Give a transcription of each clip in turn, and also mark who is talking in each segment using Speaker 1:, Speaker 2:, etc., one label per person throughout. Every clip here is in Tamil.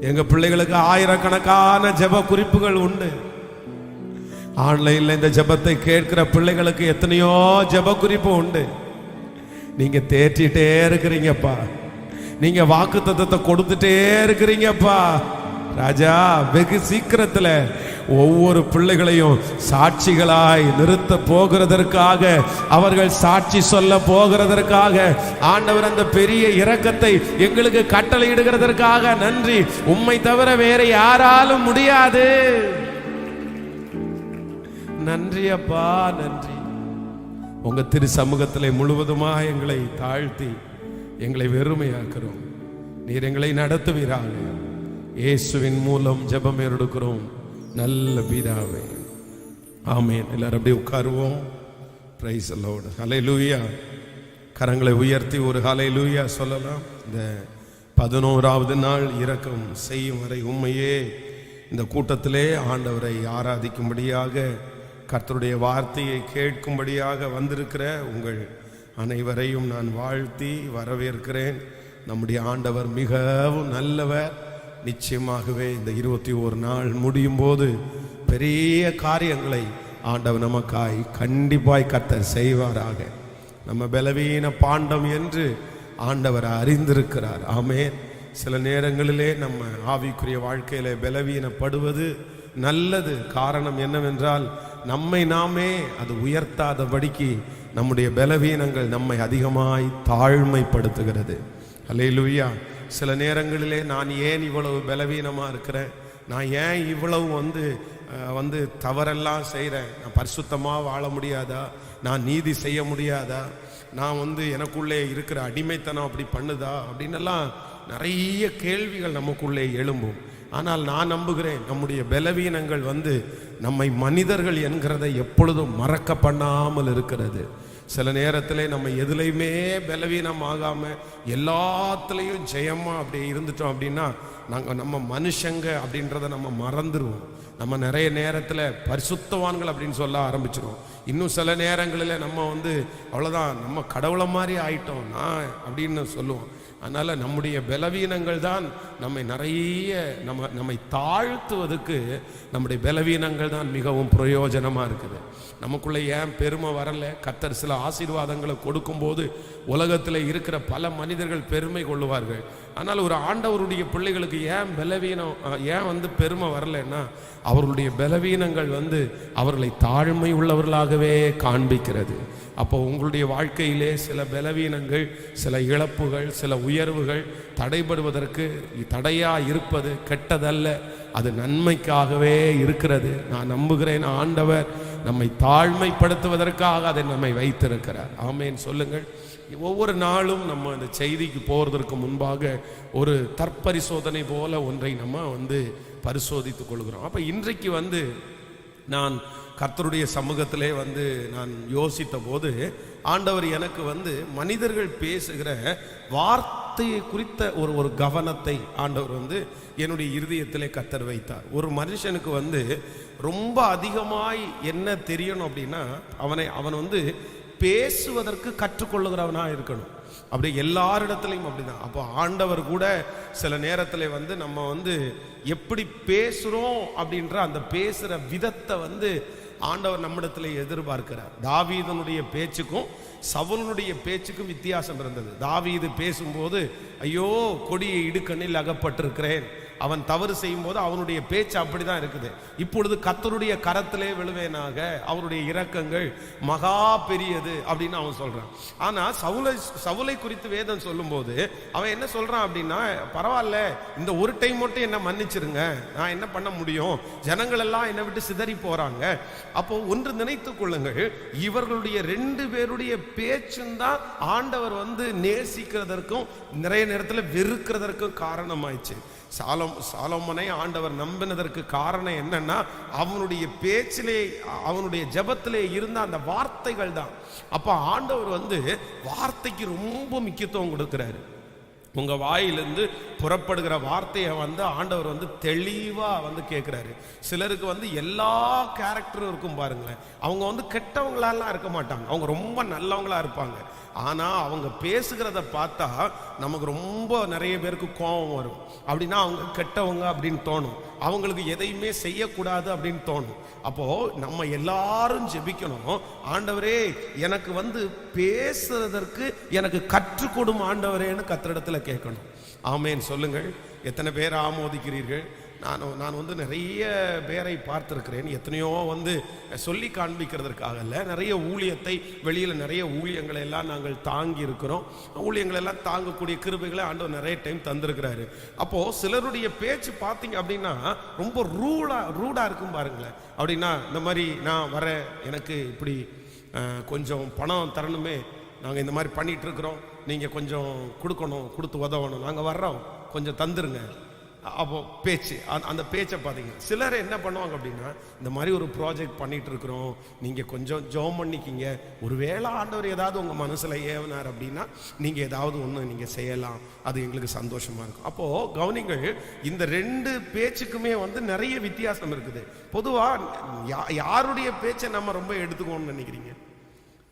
Speaker 1: எங்க பிள்ளைகளுக்கு ஆயிரக்கணக்கான ஜெப குறிப்புகள் உண்டு. ஆன்லைன்ல இந்த ஜெபத்தை கேட்கிற பிள்ளைகளுக்கு எத்தனையோ ஜெப குறிப்பு உண்டு. நீங்க தேற்றிட்டே இருக்கிறீங்கப்பா, நீங்க வாக்குத்தத்தத்தை கொடுத்துட்டே இருக்கிறீங்கப்பா ராஜா. வெகு சீக்கிரத்துல ஒவ்வொரு பிள்ளைகளையும் சாட்சிகளாய் நிறுத்த போகிறதற்காக, அவர்கள் சாட்சி சொல்ல போகிறதற்காக ஆண்டவர் அந்த பெரிய இரக்கத்தை எங்களுக்கு கட்டளையிடுகிறதற்காக நன்றி. உம்மை தவிர வேற யாராலும் முடியாது. நன்றி அப்பா, நன்றி. உங்க திரு சமூகத்திலே முழுவதுமாக எங்களை தாழ்த்தி எங்களை வெறுமையாக்குறோம். நீர் எங்களை நடத்துவீராக. இயேசுவின் மூலம் ஜெபம் எடுக்கிறோம் நல்ல பிதாவே, ஆமென். எல்லாரும் அப்படியே உட்காருவோம். Praise the lord. ஹல்லேலூயா. கரங்களை உயர்த்தி ஒரு ஹல்லேலூயா சொல்லலாம். இந்த 11வது நாள் இரக்கம் செய்யும் வரை உண்மையே இந்த கூட்டத்திலே ஆண்டவரை ஆராதிக்கும்படியாக, கர்த்தருடைய வார்த்தையை கேட்கும்படியாக வந்திருக்கிற உங்கள் அனைவரையும் நான் வாழ்த்தி வரவேற்கிறேன். நம்முடைய ஆண்டவர் மிகவும் நல்லவர். நிச்சயமாகவே இந்த 21 நாள் முடியும் போது பெரிய காரியங்களை ஆண்டவர் நமக்காய் கண்டிப்பாய் கர்த்தர் செய்வாராக. நம்ம பலவீன பாண்டம் என்று ஆண்டவர் அறிந்திருக்கிறார். ஆமென். சில நேரங்களிலே நம்ம ஆவிக்குரிய வாழ்க்கையில பலவீனப்படுவது நல்லது. காரணம் என்னவென்றால், நம்மை நாமே அது உயர்த்தாதபடிக்கு நம்முடைய பலவீனங்கள் நம்மை அதிகமாய் தாழ்மைப்படுத்துகிறது. அல்லேலூயா. சில நேரங்களிலே நான் ஏன் இவ்வளவு பலவீனமா இருக்கிறேன், நான் ஏன் இவ்வளவு வந்து தவறெல்லாம் செய்கிறேன், நான் பரிசுத்தமா வாழ முடியாதா, நான் நீதி செய்ய முடியாதா, நான் எனக்குள்ளே இருக்கிற அடிமைத்தனம் அப்படி பண்ணுதா அப்படின்னெல்லாம் நிறைய கேள்விகள் நமக்குள்ளே எழும்பும். ஆனால் நான் நம்புகிறேன், நம்முடைய பலவீனங்கள் நம்மை மனிதர்கள் என்கிறதை எப்பொழுதும் மறக்க பண்ணாமல் இருக்கிறது. சில நேரத்தில் நம்ம எதுலையுமே பலவீனம் ஆகாம எல்லாத்துலேயும் ஜெயமா அப்படி இருந்துட்டோம் அப்படின்னா நம்ம மனுஷங்க அப்படின்றத நம்ம மறந்துடுவோம். நம்ம நிறைய நேரத்தில் பரிசுத்தவான்கள் அப்படின்னு சொல்ல ஆரம்பிச்சிடுவோம். இன்னும் சில நேரங்களில் நம்ம அவ்வளோதான், நம்ம கடவுளை மாதிரி ஆயிட்டோம் நான் அப்படின்னு சொல்லுவோம். அதனால் நம்முடைய பலவீனங்கள் தான் நம்மை நிறைய நம்மை தாழ்த்துவதற்கு நம்முடைய பலவீனங்கள் தான் மிகவும் பிரயோஜனமாக இருக்குது. நமக்குள்ளே ஏன் பெருமை வரல? கர்த்தர் சில ஆசீர்வாதங்களை கொடுக்கும்போது உலகத்தில் இருக்கிற பல மனிதர்கள் பெருமை கொள்ளுவார்கள். ஆனால் ஒரு ஆண்டவருடைய பிள்ளைகளுக்கு ஏன் பலவீனம், ஏன் பெருமை வரலைன்னா, அவர்களுடைய பலவீனங்கள் அவர்களை தாழ்மை உள்ளவர்களாகவே காண்பிக்கிறது. அப்போ உங்களுடைய வாழ்க்கையிலே சில பலவீனங்கள், சில இழப்புகள், சில உயர்வுகள் தடைபடுவதற்கு தடையா இருப்பது கெட்டதல்ல, அது நன்மைக்காகவே இருக்கிறது. நான் நம்புகிறேன், ஆண்டவர் நம்மை தாழ்மைப்படுத்துவதற்காக அதை நம்மை வைத்திருக்கிறார். ஆமென் சொல்லுங்கள். ஒவ்வொரு நாளும் நம்ம இந்த செய்திக்கு போகிறதற்கு முன்பாக ஒரு தற்பரிசோதனை போல ஒன்றை நம்ம பரிசோதித்துக் கொள்கிறோம். அப்போ இன்றைக்கு நான் கர்த்தருடைய சமூகத்திலே நான் யோசித்த போது ஆண்டவர் எனக்கு மனிதர்கள் பேசுகிற வார்த்தையை குறித்த ஒரு கவனத்தை ஆண்டவர் என்னுடைய இருதயத்திலே கர்த்தர் வைத்தார். ஒரு மனுஷனுக்கு ரொம்ப அதிகமாய் என்ன தெரியணும் அப்படின்னா, அவன் பேசுவதற்கு கற்றுக்கொள்ளுகிறவனா இருக்கணும். அப்படி எல்லாரிடத்துலையும் அப்படிதான். அப்போ ஆண்டவர் கூட சில நேரத்தில் நம்ம எப்படி பேசுகிறோம் அப்படின்ற அந்த பேசுகிற விதத்தை ஆண்டவர் நம்மிடத்தில் எதிர்பார்க்கிறார். தாவீதனுடைய பேச்சுக்கும் சவுலுடைய பேச்சுக்கும் வித்தியாசம் இருந்தது. தாவீது பேசும்போது, ஐயோ கொடிய இடுக்கண்ணில் அகப்பட்டிருக்கிறேன், அவன் தவறு செய்யும் போது அவனுடைய பேச்சு அப்படிதான் இருக்குது. இப்பொழுது கர்த்தருடைய கரத்திலே விழுவேனாக, அவருடைய இரக்கங்கள் மகா பெரியது அப்படின்னு அவன் சொல்றான். ஆனா சவுலை குறித்து வேதம் சொல்லும் போது அவன் என்ன சொல்றான் அப்படின்னா, பரவாயில்ல, இந்த ஒரு டைம் மட்டும் என்ன மன்னிச்சிருங்க, நான் என்ன பண்ண முடியும், ஜனங்கள் எல்லாம் என்னை விட்டு சிதறி போறாங்க. அப்போ ஒன்று நினைத்துக் கொள்ளுங்கள், இவர்களுடைய 2 பேருடைய பேச்சும் தான் ஆண்டவர் நேசிக்கிறதற்கும் நிறைய நேரத்தில் வெறுக்கிறதற்கும் காரணமாயிடுச்சு. சாலோமோனை ஆண்டவர் நம்பினதற்கு காரணம் என்னன்னா, அவனுடைய பேச்சிலே, அவனுடைய ஜெபத்திலே இருந்த அந்த வார்த்தைகள் தான். அப்ப ஆண்டவர் வார்த்தைக்கு ரொம்ப முக்கியத்துவம் கொடுக்கிறாரு. உங்க வாயிலிருந்து புறப்படுகிற வார்த்தையை ஆண்டவர் தெளிவா கேட்கிறாரு. சிலருக்கு எல்லா கேரக்டரும் இருக்கும் பாருங்களேன். அவங்க கெட்டவங்களெல்லாம் இருக்க மாட்டாங்க, அவங்க ரொம்ப நல்லவங்களா இருப்பாங்க. ஆனால் அவங்க பேசுகிறத பார்த்தா நமக்கு ரொம்ப நிறைய பேருக்கு கோபம் வரும். அப்படின்னா அவங்க கெட்டவங்க அப்படின்னு தோணும், அவங்களுக்கு எதையுமே செய்யக்கூடாது அப்படின்னு தோணும். அப்போது நம்ம எல்லாரும் ஜெபிக்கணும், ஆண்டவரே எனக்கு பேசுறதற்கு எனக்கு கற்றுக் கொடும் ஆண்டவரேன்னு கர்த்தரிடத்தில் கேட்கணும். ஆமேன் சொல்லுங்கள். எத்தனை பேர் ஆமோதிக்கிறீர்கள்? நான் நிறைய பேரை பார்த்துருக்கிறேன். எத்தனையோ சொல்லி காண்பிக்கிறதுக்காக இல்லை, நிறைய ஊழியத்தை வெளியில் நிறைய ஊழியங்களை எல்லாம் நாங்கள் தாங்கி இருக்கிறோம். ஊழியங்களை எல்லாம் தாங்கக்கூடிய கிருபைகளை ஆண்டவர் நிறைய டைம் தந்திருக்கிறாரு. அப்போது சிலருடைய பேச்சு பார்த்தீங்க அப்படின்னா ரொம்ப ரூடாக இருக்கும் பாருங்களேன். அப்படின்னா இந்த மாதிரி நான் வரேன், எனக்கு இப்படி கொஞ்சம் பணம் தரணுமே, நாங்கள் இந்த மாதிரி பண்ணிகிட்டு இருக்கிறோம், நீங்கள் கொஞ்சம் கொடுக்கணும், கொடுத்து உதவணும், நாங்கள் வர்றோம், கொஞ்சம் தந்துருங்க. அப்போ பேச்சு, அந்த பேச்சை பார்த்தீங்க. சிலர் என்ன பண்ணுவாங்க அப்படின்னா, இந்த மாதிரி ஒரு ப்ராஜெக்ட் பண்ணிட்டு இருக்கிறோம், நீங்கள் கொஞ்சம் ஜெபம் பண்ணிக்கிங்க, ஒருவேளை ஆண்டவர் ஏதாவது உங்கள் மனசில் ஏவனார் அப்படின்னா நீங்கள் ஏதாவது ஒன்று நீங்கள் செய்யலாம், அது எங்களுக்கு சந்தோஷமாக இருக்கும். அப்போது கவனிங்கள், இந்த ரெண்டு பேச்சுக்குமே நிறைய வித்தியாசம் இருக்குது. பொதுவாக யாருடைய பேச்சை நம்ம ரொம்ப எடுத்துக்கணும்னு நினைக்கிறீங்க?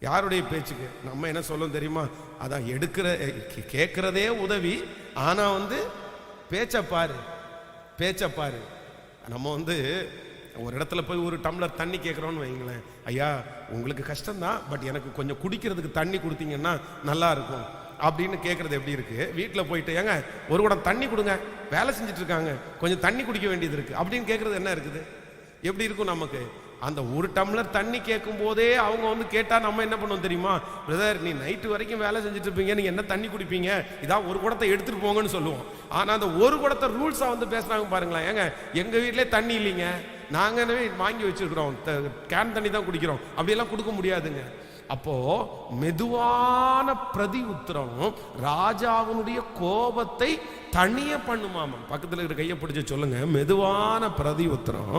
Speaker 1: யாருடைய பேச்சுக்கு நம்ம என்ன சொல்லணும் தெரியுமா? அதான் கேட்குறதே உதவி, ஆனால் பேச்சை பாரு. நம்ம ஒரு இடத்துல போய் ஒரு டம்ளர் தண்ணி கேட்குறோன்னு வைங்களேன், ஐயா உங்களுக்கு கஷ்டம்தான், பட் எனக்கு கொஞ்சம் குடிக்கிறதுக்கு தண்ணி கொடுத்தீங்கன்னா நல்லா இருக்கும் அப்படின்னு கேட்குறது எப்படி இருக்கு? வீட்டில் போயிட்டு ஏங்க ஒரு குடம் தண்ணி கொடுங்க, வேலை செஞ்சுட்டு இருக்காங்க, கொஞ்சம் தண்ணி குடிக்க வேண்டியது இருக்கு அப்படின்னு கேட்குறது என்ன இருக்குது? எப்படி இருக்கும் நமக்கு? அந்த ஒரு டம்ளர் தண்ணி கேட்கும் போதே அவங்க கேட்டால் நம்ம என்ன பண்ணுவோம் தெரியுமா? பிரதர், நீ நைட்டு வரைக்கும் வேலை செஞ்சுட்டு இருப்பீங்க, நீங்கள் என்ன தண்ணி குடிப்பீங்க, இதான் ஒரு குடத்தை எடுத்துகிட்டு போங்கன்னு சொல்லுவோம். ஆனால் அந்த ஒரு குடத்தை ரூல்ஸாக பேசுகிறாங்க பாருங்களேன். ஏங்க எங்கள் வீட்டிலே தண்ணி இல்லைங்க, நாங்கள் வாங்கி வச்சுருக்கிறோம், கேன் தண்ணி தான் குடிக்கிறோம், அப்படியெல்லாம் கொடுக்க முடியாதுங்க. அப்போ மெதுவான பிரதி உத்தரம் ராஜாவினுடைய கோபத்தை தனிய பண்ணுமாமா. பக்கத்தில் இருக்கிற கையை பிடிச்சு சொல்லுங்க, மெதுவான பிரதி உத்தரம்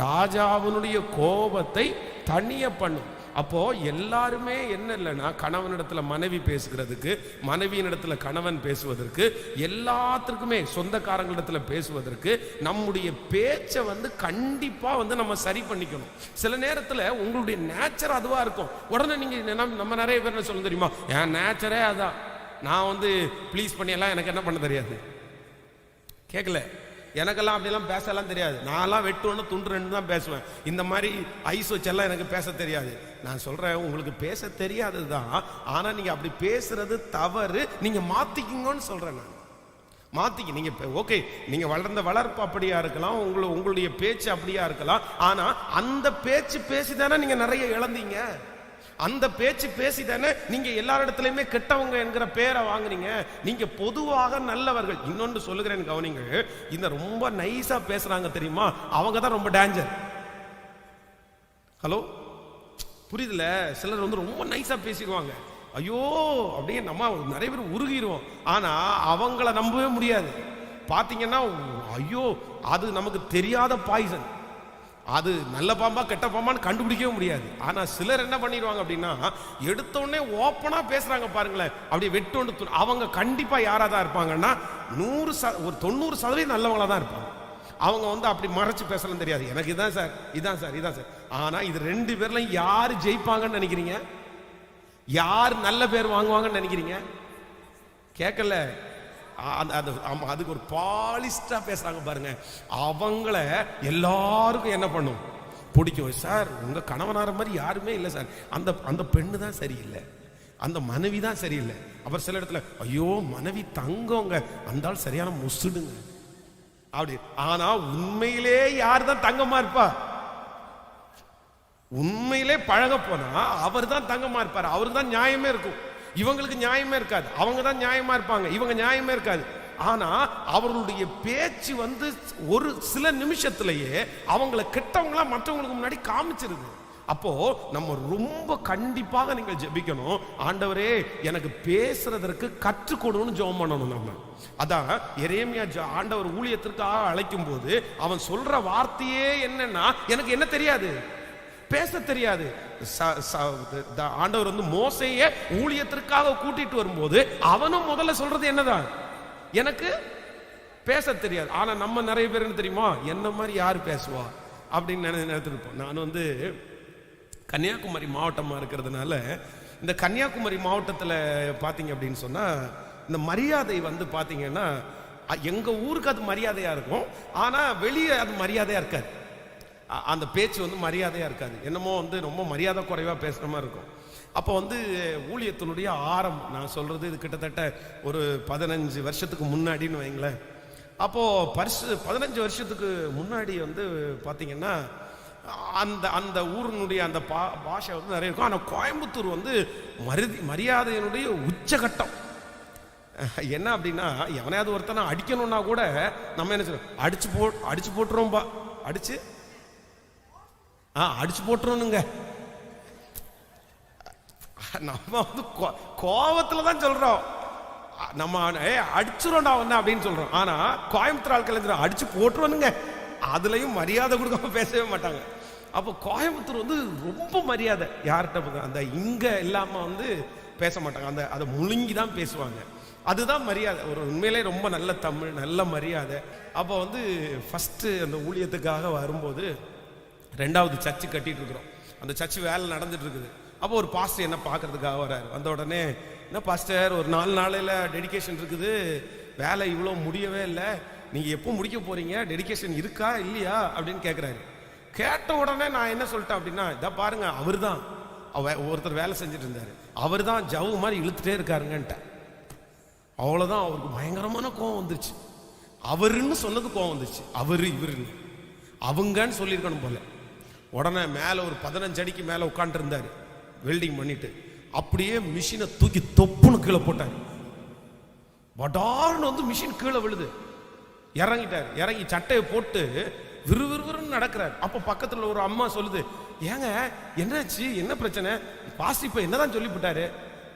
Speaker 1: ராஜாவினுடைய கோபத்தை தனிய பண்ணும். அப்போ எல்லாருமே என்ன இல்லைன்னா, கணவனிடத்துல மனைவி பேசுகிறதுக்கு, மனைவியினிடத்துல கணவன் பேசுவதற்கு, எல்லாத்திற்குமே சொந்தக்காரங்களிடத்துல பேசுவதற்கு நம்முடைய பேச்சை கண்டிப்பா நம்ம சரி பண்ணிக்கணும். சில நேரத்தில் உங்களுடைய நேச்சர் அதுவா இருக்கும். உடனே நீங்க நம்ம நிறைய பேர் என்ன சொல்ல தெரியுமா, என் நேச்சரே அதான், நான் ப்ளீஸ் பண்ணியெல்லாம் எனக்கு என்ன பண்ண தெரியாது. கேட்கல, எனக்கெல்லாம் அப்படிலாம் பேசலாம் தெரியாது. நான்லாம் வெட்டு ஒன்று துண்டு ரெண்டு தான் பேசுவேன். இந்த மாதிரி ஐஸ் வச்செல்லாம் எனக்கு பேச தெரியாது. நான் சொல்கிறேன், உங்களுக்கு பேச தெரியாது தான், ஆனால் நீங்கள் அப்படி பேசுறது தவறு, நீங்கள் மாற்றிக்கிங்கன்னு சொல்கிறேன். நான் மாற்றிக்க, நீங்கள் ஓகே, நீங்கள் வளர்ந்த வளர்ப்பு அப்படியா இருக்கலாம், உங்களுடைய பேச்சு அப்படியா இருக்கலாம், ஆனால் அந்த பேச்சு பேசி தானே நீங்கள் நிறைய இழந்தீங்க. அந்த பேச்சு பேசி தானே நீங்க எல்லாரிடத்துலயுமே கெட்டவங்க என்கிற பேரை வாங்குறீங்க. நீங்க பொதுவாக நல்லவர்கள். இன்னொன்று சொல்லுகிறேன் கவனிங்க, இந்த ரொம்ப நைஸா பேசுறாங்க தெரியுமா, அவங்க தான் ரொம்ப டேஞ்சர். ஹலோ, புரியுதுல? சிலர் ரொம்ப நைஸா பேசிடுவாங்க, ஐயோ அப்படியே நம்ம நிறைய பேர் உருகிடுவோம். ஆனா அவங்கள நம்பவே முடியாது. பாத்தீங்கன்னா ஐயோ அது நமக்கு தெரியாத பாய்சன், அது நல்ல பாம்பா கெட்ட பாம்பான்னு கண்டுபிடிக்கவே முடியாது. ஆனா சிலர் என்ன பண்ணிடுவாங்க அப்படின்னா, எடுத்தோடனே ஓப்பனா பேசுறாங்க பாருங்களேன், அப்படி வெட்டு. அவங்க கண்டிப்பா யாரா தான் இருப்பாங்கன்னா, ஒரு 90% நல்லவங்களா தான் இருப்பாங்க. அவங்க அப்படி மறைச்சு பேசலாம் தெரியாது, எனக்கு இதான் சார், இதான் சார், இதான் சார். ஆனா இது ரெண்டு பேர்ல யாரு ஜெயிப்பாங்கன்னு நினைக்கிறீங்க? யார் நல்ல பேர் வாங்குவாங்கன்னு நினைக்கிறீங்க? கேட்கல, அதுக்கு ஒரு பாலிஸ்டா பேசுறாங்க பாருங்க, அவங்கள எல்லாருக்கும் என்ன பண்ணும், பிடிக்கும். சார் உங்க கணவனார மாதிரி யாருமே இல்லை சார், அந்த பெண்ணு தான் சரியில்லை, அந்த மனைவி தான் சரியில்லை. அப்புறம் சில இடத்துல ஐயோ மனைவி தங்கங்க, அந்த ஆள் சரியான முசுடுங்க அப்படி. ஆனா உண்மையிலே யார் தான் தங்கமா இருப்பா? உண்மையிலே பழக போனா அவர் தான் தங்கமா இருப்பார், அவரு தான் நியாயமே இருக்கும். இவங்களுக்கு நியாயமே இருக்காது, அவங்க தான் நியாயமா இருப்பாங்க, இவங்க நியாயமே இருக்காது. ஆனா அவர்களுடைய பேச்சு ஒரு சில நிமிஷத்திலேயே அவங்கள கெட்டவங்களா மற்றவங்களுக்கு முன்னாடி காமிச்சிருது. அப்போ நம்ம ரொம்ப கண்டிப்பாக நீங்கள் ஜெபிக்கணும், ஆண்டவரே எனக்கு பேசுறதற்கு கற்றுக் கொடுன்னு ஜெபம் பண்ணணும். நம்ம அதான் எரேமியா ஆண்டவர் ஊழியத்திற்காக அழைக்கும் போது அவன் சொல்ற வார்த்தையே என்னன்னா, எனக்கு என்ன தெரியாது, பேச தெரியாது. ஆண்டவர் மோசையை ஊழியத்திற்காக கூட்டிட்டு வரும்போது அவனும் முதல்ல சொல்றது என்னதான், எனக்கு பேச தெரியாது. ஆனா நம்ம நிறைய பேர் என்ன தெரியுமா, என்ன மாதிரி யாரு பேசுவா அப்படின்னு நினைத்திருப்போம். நான் கன்னியாகுமரி மாவட்டமா இருக்கிறதுனால இந்த கன்னியாகுமரி மாவட்டத்தில் பார்த்தீங்க அப்படின்னு சொன்னால் இந்த மரியாதை வந்து பார்த்தீங்கன்னா எங்கள் ஊருக்கு அது மரியாதையாக இருக்கும், ஆனால் வெளியே அது மரியாதையாக இருக்காது. அந்த பேச்சு வந்து மரியாதையாக இருக்காது, என்னமோ வந்து ரொம்ப மரியாதை குறைவாக பேசுகிற மாதிரி இருக்கும். அப்போ வந்து ஊழியத்தினுடைய ஆரம்பம் நான் சொல்கிறது இது கிட்டத்தட்ட ஒரு 15 வருஷத்துக்கு முன்னாடின்னு வைங்களேன். அப்போது 15 வருஷத்துக்கு முன்னாடி வந்து பார்த்திங்கன்னா அந்த அந்த ஊரினுடைய அந்த பாஷை வந்து நிறைய இருக்கும். ஆனால் கோயம்புத்தூர் வந்து மரியாதையினுடைய உச்சகட்டம். என்ன அப்படின்னா எவனையாவது ஒருத்தனை அடிக்கணும்னா கூட நம்ம என்ன சொல்றோம், அடிச்சு போட்டுருவோம்பா, அடிச்சு போட்டுருவோனுங்க. நம்ம வந்து கோவத்துல தான் சொல்றோம், நம்ம அடிச்சிரோண்டா ஒன்னு அப்படின்னு சொல்றோம். ஆனா கோயம்புத்தூர் ஆட்கள் அடிச்சு போட்டுருவனுங்க, அதுலயும் மரியாதை கொடுக்காம பேசவே மாட்டாங்க. அப்போ கோயம்புத்தூர் வந்து ரொம்ப மரியாதை, யார்கிட்ட அந்த இங்க இல்லாம வந்து பேச மாட்டாங்க, அந்த அதை முழுங்கி தான் பேசுவாங்க. அதுதான் மரியாதை, ஒரு உண்மையிலே ரொம்ப நல்ல தமிழ், நல்ல மரியாதை. அப்போ வந்து ஃபஸ்ட்டு அந்த ஊழியத்துக்காக வரும்போது 2வது சர்ச்சு கட்டிட்டு இருக்கிறோம், அந்த சர்ச்சு வேலை நடந்துட்டு இருக்குது. அப்போ ஒரு பாஸ்டர் என்ன பார்க்கறதுக்காக வர்றாரு. வந்த உடனே என்ன பாஸ்டர், ஒரு 4 நாளையில் டெடிகேஷன் இருக்குது, வேலை இவ்வளோ முடியவே இல்லை, நீங்கள் எப்போ முடிக்க போறீங்க, டெடிகேஷன் இருக்கா இல்லையா அப்படின்னு கேட்குறாரு. கேட்ட உடனே நான் என்ன சொல்லிட்டேன் அப்படின்னா, இதை பாருங்க அவர் தான் ஒருத்தர் வேலை செஞ்சுட்டு இருந்தார், அவர் தான் ஜவு மாதிரி இழுத்துட்டே இருக்காருங்கன்ட்டேன். அவ்வளோதான், அவருக்கு பயங்கரமான கோவம் வந்துருச்சு. அவருன்னு சொன்னது கோவம் வந்துச்சு, இவருன்னு அவங்கன்னு சொல்லியிருக்கணும் போல. உடனே மேலே ஒரு 15 அடிக்கு மேலே உட்காந்துட்டு இருந்தார் வெல்டிங் பண்ணிட்டு, அப்படியே மிஷினை தூக்கி தொப்புன்னு கீழே போட்டார். படார்னு வந்து மிஷின் கீழே விழுது. இறங்கிட்டார், இறங்கி சட்டையை போட்டு விறுவிறுன்னு நடக்கிறார். அப்போ பக்கத்தில் ஒரு அம்மா சொல்லுது, ஏங்க என்னாச்சு, என்ன பிரச்சனை, பாஸ்ட் இப்போ என்னதான் சொல்லிவிட்டாரு,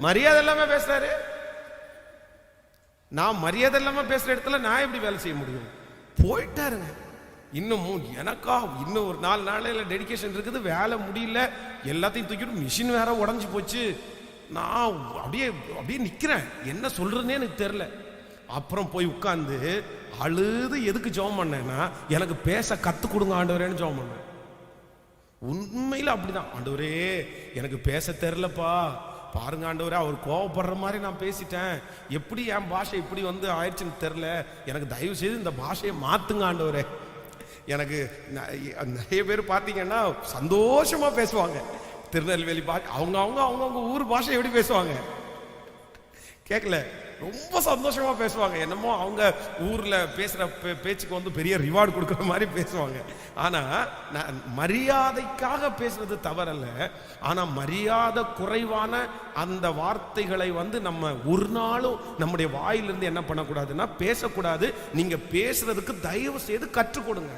Speaker 1: மரியாதை இல்லாம பேசுறாரு. நான் மரியாதை இல்லாம பேசுற இடத்துல நான் எப்படி வேலை செய்ய முடியும், போயிட்டாருங்க. இன்னும் எனக்கா இன்னும் ஒரு 4 நாளையில் டெடிகேஷன் இருக்குது, வேலை முடியல, எல்லாத்தையும் தூக்கிட்டு மிஷின் வேற உடஞ்சி போச்சு. நான் அப்படியே நிற்கிறேன், என்ன சொல்றதுன்னே எனக்கு தெரியல. அப்புறம் போய் உட்கார்ந்து அழுது எதுக்கு ஜெபம் பண்ணேன்னா, எனக்கு பேச கற்றுக் கொடுங்க ஆண்டவரேன்னு ஜெபம் பண்ணேன். உண்மையில் அப்படிதான், ஆண்டவரே எனக்கு பேச தெரிலப்பா, பாருங்க ஆண்டவரே, அவர் கோவப்படுற மாதிரி நான் பேசிட்டேன், எப்படி என் பாஷை இப்படி வந்து ஆயிடுச்சுன்னு தெரில, எனக்கு தயவு செய்து இந்த பாஷையை மாற்றுங்க ஆண்டவரே. எனக்கு நிறைய பேர் பார்த்தீங்கன்னா சந்தோஷமா பேசுவாங்க, திருநெல்வேலி பாஷை, அவங்கவுங்க ஊர் பாஷை எப்படி பேசுவாங்க கேட்கல, ரொம்ப சந்தோஷமா பேசுவாங்க, என்னமோ அவங்க ஊர்ல பேசுற பேச்சுக்கு வந்து பெரிய ரிவார்டு கொடுக்குற மாதிரி பேசுவாங்க. ஆனா மரியாதைக்காக பேசுறது தவறல்ல, ஆனா மரியாதை குறைவான அந்த வார்த்தைகளை வந்து நம்ம ஒரு நாளும் நம்முடைய வாயிலிருந்து என்ன பண்ணக்கூடாதுன்னா பேசக்கூடாது. நீங்க பேசுறதுக்கு தயவு செய்து கற்றுக் கொடுங்க.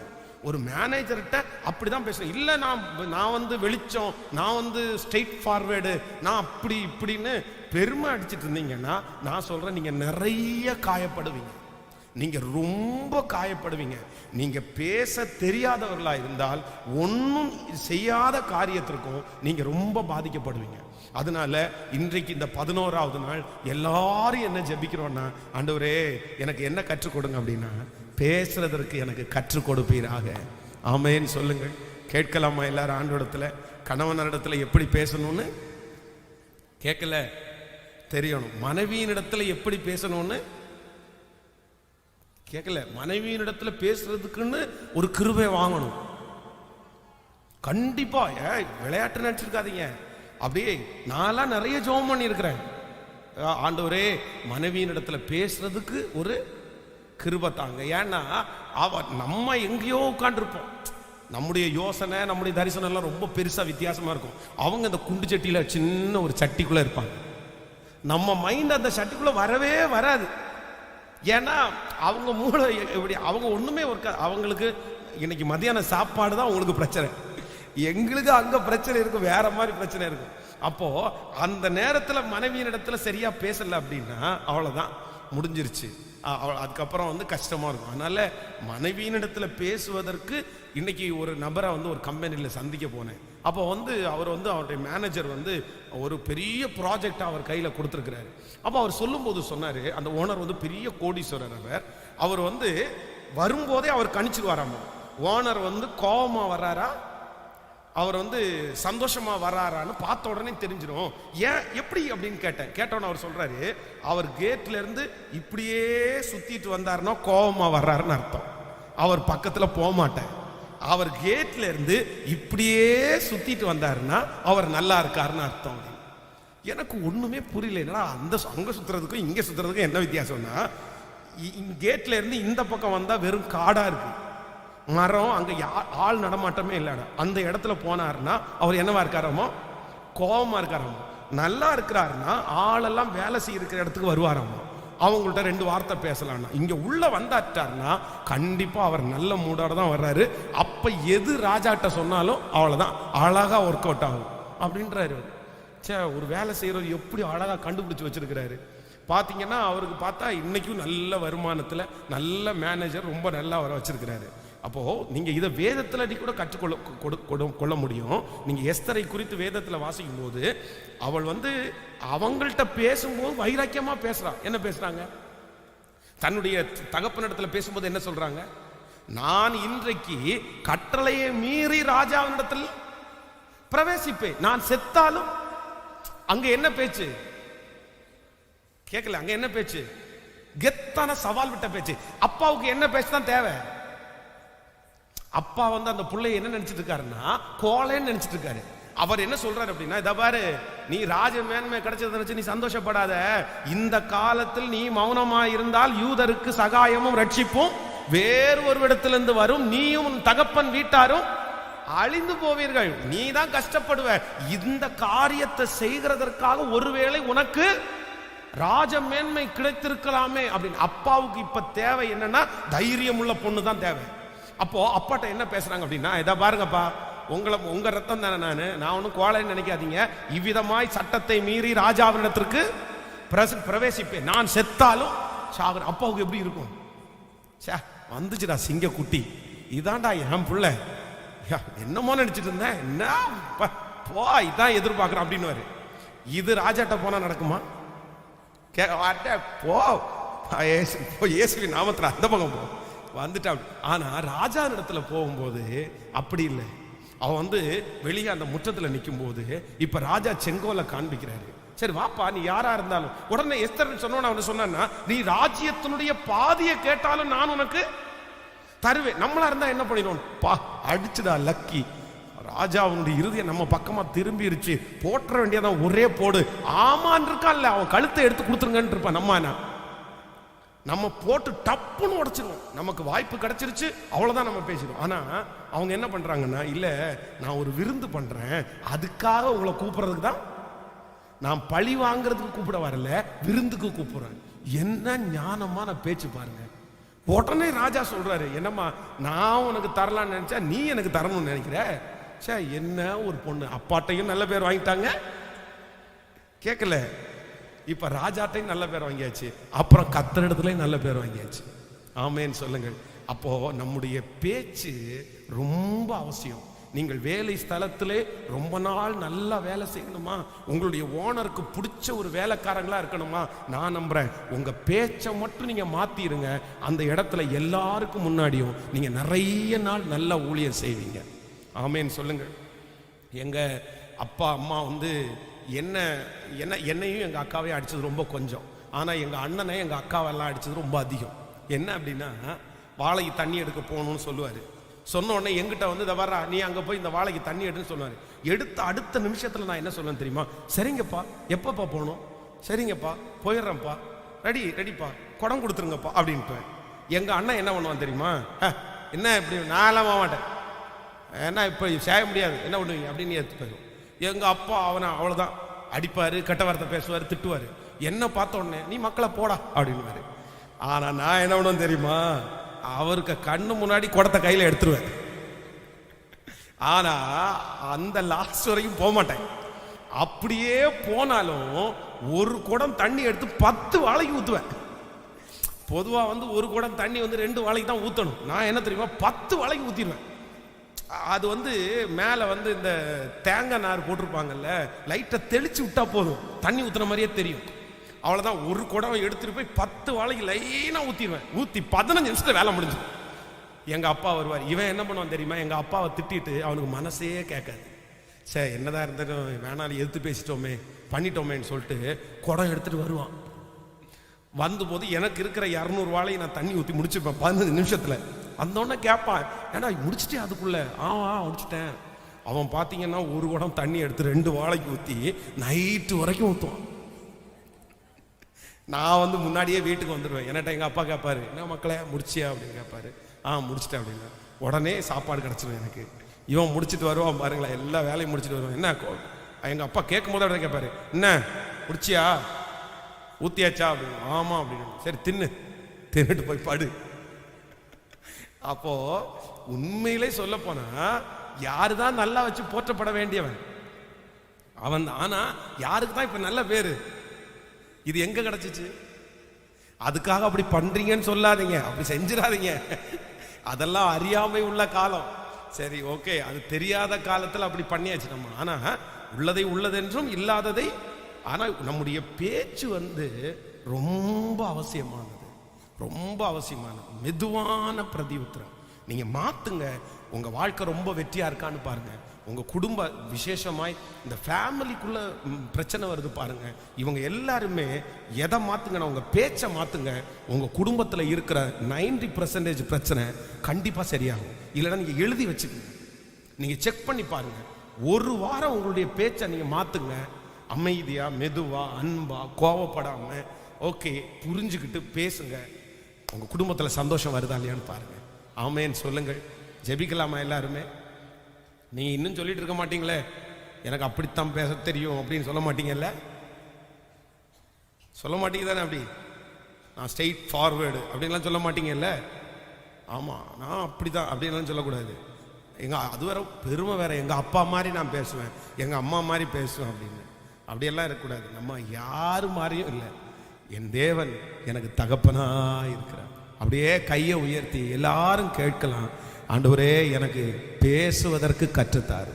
Speaker 1: ஒரு மேனேஜர்கிட்ட அப்படிதான் பேசுறேன், இல்லை நான் வந்து வெளிச்சம், நான் வந்து ஸ்ட்ரெயிட் ஃபார்வேர்டு, நான் அப்படி இப்படின்னு பெருமை அடிச்சுட்டு இருந்தீங்கன்னா நான் சொல்றேன், நீங்க நிறைய காயப்படுவீங்க, நீங்க ரொம்ப காயப்படுவீங்க. நீங்க பேச தெரியாதவர்களா இருந்தால் ஒன்றும் செய்யாத காரியத்திற்கும் நீங்க ரொம்ப பாதிக்கப்படுவீங்க. அதனால இன்றைக்கு இந்த 11வது நாள் எல்லாரும் என்ன ஜெபிக்கிறோம்னா, ஆண்டவரே எனக்கு என்ன கற்றுக் கொடுங்க அப்படின்னா, பேசுறதற்கு எனக்கு கற்றுக் கொடுப்பீராக. ஆமென் சொல்லுங்கள். கேட்கலாமா எல்லாரும் ஆண்டவரிடத்துல? கணவனிடத்துல எப்படி பேசணும்னு கேட்கல, தெரியணும். மனைவியினிடத்துல எப்படி பேசணும்னு கேட்கல, மனைவியினிடத்துல பேசுறதுக்குன்னு ஒரு கிருபை வாங்கணும். கண்டிப்பா விளையாட்டு நினைச்சிருக்காதீங்க. அப்படியே நான்லாம் நிறைய ஜெபம் பண்ணி இருக்கிறேன், ஆண்டவரே மனைவியினிடத்துல பேசுறதுக்கு ஒரு கிருபை தாங்க. ஏன்னா நம்ம எங்கேயோ உட்காந்துருப்போம், நம்முடைய யோசனை நம்முடைய தரிசனம் எல்லாம் ரொம்ப பெருசா வித்தியாசமா இருக்கும். அவங்க இந்த குண்டு சட்டியில சின்ன ஒரு சட்டிக்குள்ள இருப்பாங்க, நம்ம மைண்ட் அந்த சட்டிக்குள்ள வரவே வராது. ஏன்னா அவங்க மூளை எப்படி, அவங்க ஒண்ணுமே இருக்காது. அவங்களுக்கு இன்னைக்கு மத்தியான சாப்பாடு தான் உங்களுக்கு பிரச்சனை, எங்களுக்கு அங்க பிரச்சனை இருக்கும், வேற மாதிரி பிரச்சனை இருக்கும். அப்போ அந்த நேரத்துல மனைவியின் இடத்துல சரியா பேசல அப்படின்னா அவ்வளவுதான், முடிஞ்சிருச்சு. அதுக்கப்புறம் வந்து கஷ்டமா இருக்கும். அதனால மனைவியின் இடத்துல பேசுவதற்கு இன்னைக்கு ஒரு நபரை வந்து ஒரு கம்பெனியில் சந்திக்க போனேன். அப்போ வந்து அவர் வந்து அவருடைய மேனேஜர் வந்து ஒரு பெரிய ப்ராஜெக்ட் அவர் கையில் கொடுத்துருக்கிறாரு. அப்போ அவர் சொல்லும்போது சொன்னார், அந்த ஓனர் வந்து பெரிய கோடீஸ்வரர், அவர் வந்து வரும்போதே அவர் கணிச்சு வராம, ஓனர் வந்து கோபமாக வர்றாரா அவர் வந்து சந்தோஷமா வராரான்னு பார்த்த உடனே தெரிஞ்சிடும். ஏன் எப்படி அப்படின்னு கேட்டோன்னு அவர் சொல்றாரு, அவர் கேட்ல இருந்து இப்படியே சுத்திட்டு வந்தாருன்னா கோபமா வர்றாருன்னு அர்த்தம். அவர் பக்கத்துல போக மாட்டேன். அவர் கேட்ல இருந்து இப்படியே சுத்திட்டு வந்தாருன்னா அவர் நல்லா இருக்காருன்னு அர்த்தம். எனக்கு ஒண்ணுமே புரியல. என்னடா அங்க சுத்துறதுக்கும் இங்க சுத்துறதுக்கும் என்ன வித்தியாசம்னா, கேட்ல இருந்து இந்த பக்கம் வந்தா வெறும் காடா இருக்கு, மரம், அங்க ஆள் நடமாட்டமே இல்லடா. அந்த இடத்துல போனாருன்னா அவர் என்னவா இருக்காராமோ, கோபமா இருக்காராமோ. நல்லா இருக்கிறாருன்னா ஆளெல்லாம் வேலை செய்யிருக்கிற இடத்துக்கு வருவாராமோ, அவங்கள்ட்ட 2 வார்த்தை பேசலாம்னா. இங்க உள்ள வந்தாட்டாருன்னா கண்டிப்பா அவர் நல்ல மூடோட தான் வர்றாரு. அப்ப எது ராஜாட்ட சொன்னாலும் அவ்வளவுதான், அழகா ஒர்க் அவுட் ஆகும் அப்படின்றாரு. சே, ஒரு வேலை செய்யறது எப்படி அழகா கண்டுபிடிச்சு வச்சிருக்கிறாரு பாத்தீங்கன்னா. அவருக்கு பார்த்தா இன்னைக்கும் நல்ல வருமானத்துல நல்ல மேனேஜர், ரொம்ப நல்லா வர வச்சிருக்கிறாரு. அப்போ நீங்க இதை வேதத்துல கூட கற்றுக்கொள்ள முடியும். நீங்க எஸ்தரை குறித்து வேதத்துல வாசிக்கும் போது அவள் வந்து அவங்கள்ட்ட பேசும்போது வைராக்கியமா பேசுறா. என்ன பேசுறாங்க? தன்னுடைய தகப்பனிடத்துல பேசும்போது என்ன சொல்றாங்க? நான் இன்றைக்கு கட்டளையை மீறி ராஜாவினிடத்தில் பிரவேசிப்பேன், நான் செத்தாலும். அங்க என்ன பேச்சு கேட்கல, அங்க என்ன பேச்சு? கெத்தான சவால் விட்ட பேச்சு. அப்பாவுக்கு என்ன பேச்சு தான் தேவை? அப்பா வந்து அந்த பிள்ளைய என்ன நினைச்சிட்டு இருக்காருன்னா கோலைன்னு நினைச்சிட்டு இருக்காரு. அவர் என்ன சொல்றாரு அப்படின்னா, இத பாரு, நீ ராஜ மேன்மை கிடைச்சதை நினைச்சு நீ சந்தோஷப்படாத. இந்த காலத்தில் நீ மௌனமா இருந்தால் யூதருக்கு சகாயமும் ரட்சிப்பும் வேறு ஒரு இடத்திலிருந்து வரும், நீயும் உன் தகப்பன் வீட்டாரும் அழிந்து போவீர்கள், நீ தான் கஷ்டப்படுவ. இந்த காரியத்தை செய்கிறதற்காக ஒருவேளை உனக்கு ராஜ மேன்மை கிடைத்திருக்கலாமே அப்படின்னு. அப்பாவுக்கு இப்ப தேவை என்னன்னா தைரியம் உள்ள பொண்ணு தான் தேவை. அப்போ அப்பாட்ட என்ன பேசுறாங்க அப்படின்னா, இதை பாருங்கப்பா, உங்க ரத்தம் தானே, நான் ஒன்னும் கோலைன்னு நினைக்காதீங்க. இவ்விதமாய் சட்டத்தை மீறி ராஜாவினிடத்திற்கு பிரவேசிப்பேன், நான் செத்தாலும் சாகுறேன். அப்பாவுக்கு எப்படி இருக்கும்? வந்துச்சுடா சிங்க குட்டி, இதான்டா என் புள்ள, என்னமோ நினைச்சிட்டு இருந்தேன், என்ன போ, இதான் எதிர்பார்க்கிறேன் அப்படின்னு. இது ராஜாட்ட போனா நடக்குமா? போ, இயேசுவின் நாமத்துல அந்த பக்கம் போ வந்துட்டா. ஆனா ராஜா இடத்துல போகும்போது அப்படி இல்லை. அவன் வந்து வெளியே அந்த முற்றத்துல நிற்கும் போது இப்ப ராஜா செங்கோலை காண்பிக்கிறாரு. சரி வாப்பா, நீ யாரா இருந்தாலும். உடனே எஸ்தர் சொன்ன அவன் சொன்னா, நீ ராஜ்யத்தினுடைய பாதியை கேட்டாலும் நான் உனக்கு தருவேன். நம்மளா இருந்தா என்ன பண்ணிடுவோம்? பா, அடிச்சுடா லக்கி, ராஜாவுடைய இறுதியை நம்ம பக்கமா திரும்பிருச்சு, போற்ற வேண்டியதான், ஒரே போடு. ஆமான் இருக்கான்ல, அவன் கழுத்தை எடுத்து கொடுத்துருங்கன்னு இருப்பான். நம்ம போட்டு டப்புன்னு உடைச்சிருவோம். நமக்கு வாய்ப்பு கிடைச்சிருச்சு, அவ்வளவுதான், நம்ம பேசிடுவோம். ஆனா அவங்க என்ன பண்றாங்கன்னா, இல்ல நான் ஒரு விருந்து பண்றேன், அதுக்காக உங்களை கூப்பிடுறதுக்கு தான், நான் பழி வாங்குறதுக்கு கூப்பிட வரல, விருந்துக்கு கூப்பிடுறேன். என்ன ஞானமான பேச்சு பாருங்க. உடனே ராஜா சொல்றாரு, என்னம்மா நான் உனக்கு தரலான்னு நினைச்சா நீ எனக்கு தரணும்னு நினைக்கிற? சே, என்ன ஒரு பொண்ணு, அப்பாட்டையும் நல்ல பேர் வாங்கிட்டாங்க, கேட்கல, இப்ப ராஜாட்டையும் நல்ல பேர் வாங்கியாச்சு, அப்புறம் கத்தரிடத்துலயும் நல்ல பேர் வாங்கியாச்சு. ஆமேன்னு சொல்லுங்கள். அப்போ நம்முடைய பேச்சு ரொம்ப அவசியம். நீங்கள் வேலை ஸ்தலத்திலே ரொம்ப நாள் நல்லா வேலை செய்யணுமா, உங்களுடைய ஓனருக்கு பிடிச்ச ஒரு வேலைக்காரங்களா இருக்கணுமா, நான் நம்புறேன் உங்க பேச்சை மட்டும் நீங்க மாத்திருங்க, அந்த இடத்துல எல்லாருக்கும் முன்னாடியும் நீங்க நிறைய நாள் நல்ல ஊழியம் செய்வீங்க. ஆமேன்னு சொல்லுங்கள். எங்க அப்பா அம்மா வந்து என்னையும் எங்க அக்காவையும் அடிச்சது ரொம்ப கொஞ்சம். ஆனா எங்க அண்ணனை எங்க அக்காவெல்லாம் அடிச்சது ரொம்ப அதிகம். என்ன அப்படின்னா, வாழைக்கு தண்ணி எடுக்க போகணும்னு சொல்லுவாரு. சொன்ன உடனே எங்கிட்ட வந்து, இதை வர்றா, நீ அங்க போய் இந்த வாழைக்கு தண்ணி எடுன்னு சொல்லுவாரு. எடுத்த அடுத்த நிமிஷத்துல நான் என்ன சொல்லுவேன் தெரியுமா? சரிங்கப்பா, எப்பப்பா போகணும்? சரிங்கப்பா, போயிடுறேன்ப்பா, ரெடிப்பா, குடம் கொடுத்துருங்கப்பா அப்படின்ட்டு. எங்க அண்ணன் என்ன பண்ணுவான் தெரியுமா? என்ன இப்படி, நான்லாம் போக மாட்டேன், ஏன்னா இப்ப செய்ய முடியாது, என்ன பண்ணுவீங்க அப்படின்னு எடுத்து போயிடும். எங்க அப்பா அவனை அவ்வளவுதான் அடிப்பாரு, கெட்ட வார்த்தை பேசுவாரு, திட்டுவாரு. என்ன பார்த்த உடனே நீ மக்களை போடா அப்படின்னு. ஆனா நான் என்ன பண்ணுவேன் தெரியுமா? அவருக்கு கண்ணு முன்னாடி குடத்தை கையில எடுத்துருவேன். ஆனா அந்த லாஸ்ட் வரைக்கும் போக மாட்டேன். அப்படியே போனாலும் ஒரு குடம் தண்ணி எடுத்து 10 வாழைக்கு ஊத்துவேன். பொதுவா வந்து ஒரு குடம் தண்ணி வந்து 2 வாழைக்கு தான் ஊத்தணும். நான் என்ன தெரியுமா, 10 வாழைக்கு ஊத்திடுவேன். அது வந்து மேல வந்து இந்த தேங்காய் நார் போட்டிருப்பாங்கல்ல, லைட்டை தெளிச்சு விட்டா போதும், தண்ணி ஊத்துன மாதிரியே தெரியும். அவ்வளவுதான். ஒரு குடம் எடுத்துட்டு போய் 10 வாழைக்கு லைனா ஊத்திடுவேன். ஊத்தி 15 நிமிஷத்துல வேலை முடிஞ்சு. எங்கள் அப்பா வருவார். இவன் என்ன பண்ணுவான் தெரியுமா, எங்கள் அப்பாவை திட்டிட்டு அவனுக்கு மனசே கேட்காது. சரி என்னதான் இருந்தாலும் வேணாலும் எதிர்த்து பேசிட்டோமே பண்ணிட்டோமேன்னு சொல்லிட்டு குடம் எடுத்துகிட்டு வருவான். வந்தபோது எனக்கு இருக்கிற 200 வாழையை நான் தண்ணி ஊற்றி முடிச்சுப்பேன் 15 நிமிஷத்தில். வந்தோடனே கேட்பான், ஏன்னா முடிச்சுட்டே அதுக்குள்ளே முடிச்சுட்டேன். அவன் பார்த்தீங்கன்னா ஒரு குடம் தண்ணி எடுத்து 2 வாழைக்கு ஊற்றி நைட்டு வரைக்கும் ஊற்றுவான். நான் வந்து முன்னாடியே வீட்டுக்கு வந்துடுவேன். என்னட்ட எங்கள் அப்பா கேட்பாரு, என்ன மக்களே முடிச்சியா அப்படின்னு கேட்பாரு. முடிச்சிட்டேன் அப்படின்னா உடனே சாப்பாடு கிடச்சிடும் எனக்கு. இவன் முடிச்சுட்டு வருவான் பாருங்களேன், எல்லா வேலையும் முடிச்சுட்டு வருவான். என்ன எங்கள் அப்பா கேட்கும் போது உடனே கேட்பாரு, என்ன முடிச்சியா ஊத்தியாச்சா அப்படின்னு. ஆமாம் அப்படின்னு. சரி தின்னுட்டு போய் படு. அப்போ உண்மையிலே சொல்ல போனா யாரு தான் நல்லா வச்சு போற்றப்பட வேண்டியவன் அவன் தான். ஆனா யாருக்கு தான் இப்ப நல்ல பேரு? இது எங்க கிடைச்சிச்சு? அதுக்காக அப்படி பண்றீங்கன்னு சொல்லாதீங்க, அப்படி செஞ்சிடாதீங்க. அதெல்லாம் அறியாமை உள்ள காலம். சரி ஓகே, அது தெரியாத காலத்தில் அப்படி பண்ணியாச்சு நம்ம. ஆனா உள்ளதை உள்ளதென்றும் இல்லாததை. ஆனா நம்முடைய பேச்சு வந்து ரொம்ப அவசியமானது, ரொம்ப அவசியமானது. மெதுவான பிரதி உத்தரம் நீங்க மாத்துங்க. உங்க வாழ்க்கை ரொம்ப வெற்றியா இருக்கான்னு பாருங்க. உங்க குடும்ப விசேஷமாய் இந்த ஃபேமிலிக்குள்ள பிரச்சனை வருது பாருங்க. இவங்க எல்லாருமே எதை மாத்துங்கன்னா உங்க பேச்சை மாத்துங்க. உங்க குடும்பத்தில் இருக்கிற 90% பிரச்சனை கண்டிப்பா சரியாகும். இல்லைன்னா நீங்க எழுதி வச்சுக்கோங்க, நீங்க செக் பண்ணி பாருங்க. ஒரு வாரம் உங்களுடைய பேச்சை நீங்க மாத்துங்க. அமைதியா, மெதுவா, அன்பா, கோவப்படாம ஓகே புரிஞ்சுக்கிட்டு பேசுங்க. உங்க குடும்பத்தில் சந்தோஷம் வருதா இல்லையான்னு பாருங்க. ஆமேன்னு சொல்லுங்கள். ஜெபிக்கலாமா எல்லாருமே? நீ இன்னும் சொல்லிட்டு இருக்க மாட்டீங்களே, எனக்கு அப்படித்தான் பேச தெரியும் அப்படின்னு சொல்ல மாட்டீங்கல்ல? சொல்ல மாட்டீங்க தானே? அப்படி நான் ஸ்ட்ரெயிட் ஃபார்வேர்டு அப்படின்லாம் சொல்ல மாட்டீங்கல்ல? ஆமாம், நான் அப்படிதான் அப்படின்லாம் சொல்லக்கூடாது. அது வேற பெருமை வேற, எங்கள் அப்பா மாதிரி நான் பேசுவேன், எங்கள் அம்மா மாதிரி பேசுவேன் அப்படின்னு. அப்படியெல்லாம் இருக்கக்கூடாது. நம்ம யாரு மாதிரியும் இல்லை. என் தேவன் எனக்கு தகப்பனா இருக்கிறார். அப்படியே கையை உயர்த்தி எல்லாரும் கேட்கலாம், ஆண்டவரே எனக்கு பேசுவதற்கு கற்றுத்தாரு,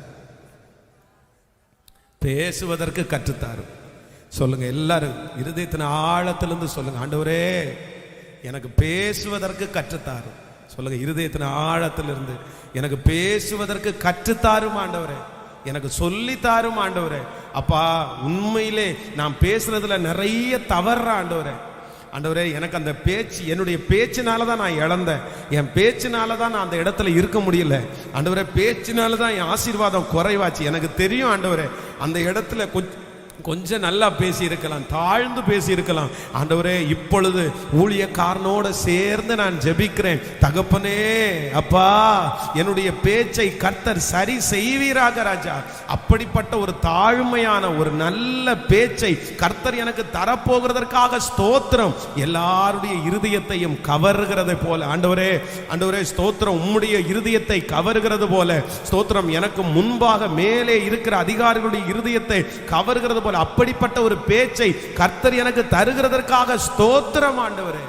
Speaker 1: பேசுவதற்கு கற்றுத்தாரு. சொல்லுங்க எல்லாரும், இருதயத்தின் ஆழத்திலிருந்து சொல்லுங்க, ஆண்டவரே எனக்கு பேசுவதற்கு கற்றுத்தாரு. சொல்லுங்க இருதயத்தின் ஆழத்திலிருந்து, எனக்கு பேசுவதற்கு கற்றுத்தாரும் ஆண்டவரே, எனக்கு சொல்லித்தாரும் ஆண்டவரே. அப்பா உண்மையிலே நான் பேசுறதுல நிறைய தவற ஆண்டவரே. ஆண்டவரே எனக்கு அந்த பேச்சு, என்னுடைய பேச்சினால தான் நான் இழந்தேன். என் பேச்சினால தான் நான் அந்த இடத்துல இருக்க முடியல ஆண்டவரே. பேச்சினால தான் என் ஆசீர்வாதம் குறைவாச்சு. எனக்கு தெரியும் ஆண்டவரே, அந்த இடத்துல கொஞ்சம் நல்லா பேசி இருக்கலாம், தாழ்ந்து பேசி இருக்கலாம். ஆண்டவரே இப்பொழுது ஊழியக்காரனோட சேர்ந்து நான் ஜெபிக்கிறேன். தகப்பனே அப்பா என்னுடைய பேச்சை கர்த்தர் சரி செய்வீராக ராஜா. அப்படிப்பட்ட ஒரு தாழ்மையான ஒரு நல்ல பேச்சை கர்த்தர் எனக்கு தரப்போகிறதற்காக ஸ்தோத்திரம். எல்லாருடைய இருதயத்தையும் கவருகிறதை போல ஆண்டவரே, ஆண்டவரே ஸ்தோத்திரம். உம்முடைய இருதயத்தை கவருகிறது போல ஸ்தோத்திரம். எனக்கு முன்பாக மேலே இருக்கிற அதிகாரிகளுடைய இருதயத்தை கவருகிறது போல அப்படிப்பட்ட ஒரு பேச்சை கர்த்தர் எனக்கு தருகிறதற்காக ஸ்தோத்திரம் ஆண்டவரே,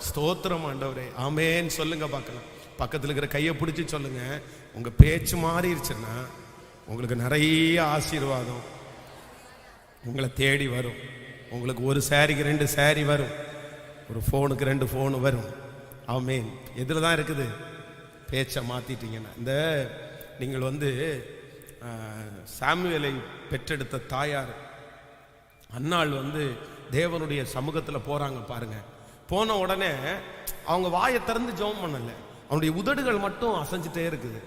Speaker 1: ஸ்தோத்திரம் ஆண்டவரே. ஆமென் சொல்லுங்க பார்க்கலாம். பக்கத்தில் இருக்கிற கையை பிடிச்சி சொல்லுங்க, உங்க பேச்சு மாறிடுச்சுன்னா உங்களுக்கு நிறைய ஆசீர்வாதம் உங்களை தேடி வரும். உங்களுக்கு ஒரு சாரிக்கு 2 சாரி வரும், ஒரு ஃபோனுக்கு 2 ஃபோனு வரும். ஆமென். எதில் தான் இருக்குது? பேச்சை மாத்திட்டீங்கன்னா. இந்த நீங்கள் வந்து சாமுவேலை பெற்றெடுத்த தாயார் அன்னாள் வந்து தேவனுடைய சமூகத்தில் போறாங்க பாருங்க. போன உடனே அவங்க வாயை திறந்து ஜெபம் பண்ணல, அவனுடைய உதடுகள் மட்டும் அசைஞ்சிட்டே இருக்குது.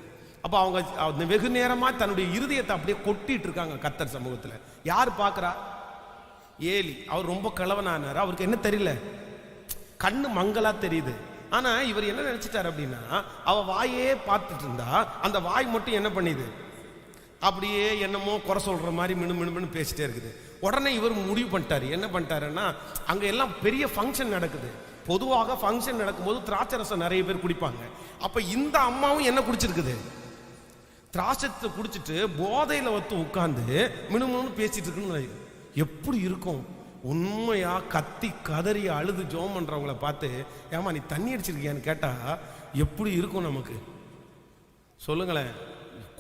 Speaker 1: அப்போ அவங்க வெகு நேரமாக தன்னுடைய இருதயத்தை அப்படியே கொட்டிட்டு இருக்காங்க கர்த்தர் சமூகத்தில். யார் பார்க்குறா? ஏலி. அவர் ரொம்ப கிழவனானார், அவருக்கு என்ன தெரியல, கண்ணு மங்களா தெரியுது. ஆனா இவர் என்ன நினைச்சிட்டாரு அப்படின்னா, அவ வாயே பார்த்துட்டு இருந்தா அந்த வாய் மட்டும் என்ன பண்ணிது, அப்படியே என்னமோ குறை சொல்ற மாதிரி மினு பேசிட்டே இருக்குது. உடனே இவர் முடிவு பண்ணிட்டாரு. என்ன பண்ணிட்டாருன்னா, அங்க எல்லாம் பெரிய ஃபங்க்ஷன் நடக்குது. பொதுவாக ஃபங்க்ஷன் நடக்கும்போது திராட்சை ரசம் நிறைய பேர் குடிப்பாங்க. அப்ப இந்த அம்மாவும் என்ன குடிச்சிருக்குது, திராட்சத்தை குடிச்சிட்டு போதையில வந்து உட்கார்ந்து மினு பேசிட்டு இருக்குன்னு. எப்படி இருக்கும்? உண்மையா கத்தி கதறி அழுது ஜோம் பண்றவங்கள பார்த்து, ஏமா நீ தண்ணி அடிச்சிருக்கியான்னு கேட்டா எப்படி இருக்கும் நமக்கு? சொல்லுங்களேன்.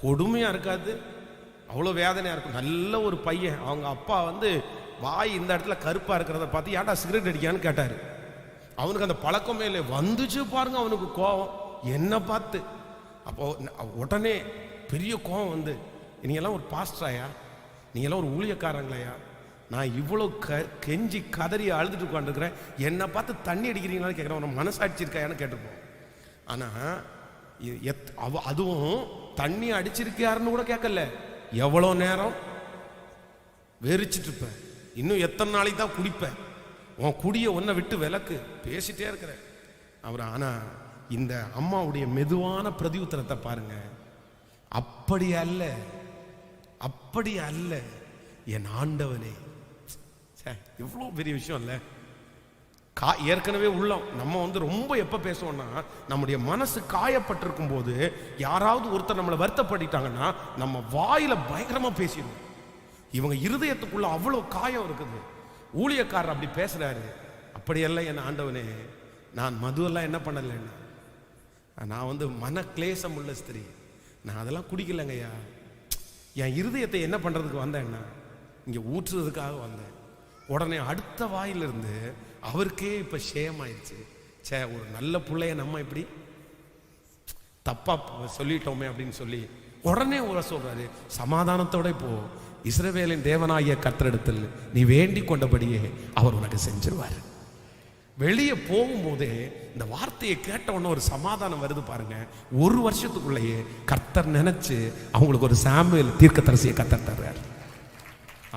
Speaker 1: கொடுமையா இருக்காது? அவ்வளோ வேதனையா இருக்கும். நல்ல ஒரு பையன், அவங்க அப்பா வந்து வாய் இந்த இடத்துல கருப்பா இருக்கிறத பார்த்து, ஏன்டா சிகரெட் அடிக்கான்னு கேட்டாரு. அவனுக்கு அந்த பழக்கமே இல்லை. வந்துச்சு பாருங்க அவனுக்கு கோபம். என்ன பார்த்து அப்போ உடனே பெரிய கோவம் வந்து, நீங்கெல்லாம் ஒரு பாஸ்டராயா, நீங்கெல்லாம் ஒரு ஊழியக்காரங்களையா, நான் இவ்வளோ கெஞ்சி கதறி அழுதுட்டு உட்காந்துருக்கிறேன், என்னை பார்த்து தண்ணி அடிக்கிறீங்களான்னு கேட்குறேன். ஒரு மனசாட்சி இருக்காயான்னு கேட்டிருப்போம். ஆனால் அதுவும் தண்ணி அடிச்சிருக்காருன்னு கூட கேட்கல. எவ்வளோ நேரம் வெறிச்சிட்டு இருப்பேன், இன்னும் எத்தனை நாளைக்கு தான் குடிப்பேன், உன் குடிய ஒன்றை விட்டு விலக்கு, பேசிட்டே இருக்கிறேன் அவர். ஆனால் இந்த அம்மாவுடைய மெதுவான பிரதி உத்தரத்தை பாருங்க. அப்படி அல்ல, அப்படி அல்ல என் ஆண்டவனே. இவ்வளோ பெரிய விஷயம் இல்லை. ஏற்கனவே உள்ளம் நம்ம ரொம்ப எப்போ பேசுவோம்னா, நம்முடைய மனசு காயப்பட்டிருக்கும் போது யாராவது ஒருத்தர் நம்மளை வருத்தப்பட்டுட்டாங்கன்னா நம்ம வாயில பயங்கரமா பேசிடுவோம். இவங்க இருதயத்துக்குள்ள அவ்வளோ காயம் இருக்குது. ஊழியக்காரர் அப்படி பேசுறாரு. அப்படியெல்லாம் என் ஆண்டவனே, நான் மதுவெல்லாம் என்ன பண்ணலைன்னா, நான் மன கிளேசம் உள்ள ஸ்திரீ, நான் அதெல்லாம் குடிக்கலைங்கய்யா. என் இருதயத்தை என்ன பண்றதுக்கு வந்தேன்னா, இங்க ஊற்றுறதுக்காக வந்தேன். உடனே அடுத்த வாயிலிருந்து அவருக்கே இப்ப ஷேம் ஆயிடுச்சு. சே, ஒரு நல்ல பிள்ளைய நம்ம இப்படி தப்பா சொல்லிட்டோமே அப்படின்னு சொல்லி உடனே சொல்றாரு, சமாதானத்தோட போ, இஸ்ரவேலின் தேவனாகிய கர்த்தரிடத்தில் நீ வேண்டி கொண்டபடியே அவர் உனக்கு செஞ்சிருவார். வெளியே போகும்போதே இந்த வார்த்தையை கேட்ட உடனே ஒரு சமாதானம் வருது பாருங்க. ஒரு வருஷத்துக்குள்ளேயே கர்த்தர் நினைச்சு அவங்களுக்கு ஒரு சாமுவேல் தீர்க்கதரிசியை கர்த்தர் தர்றார்.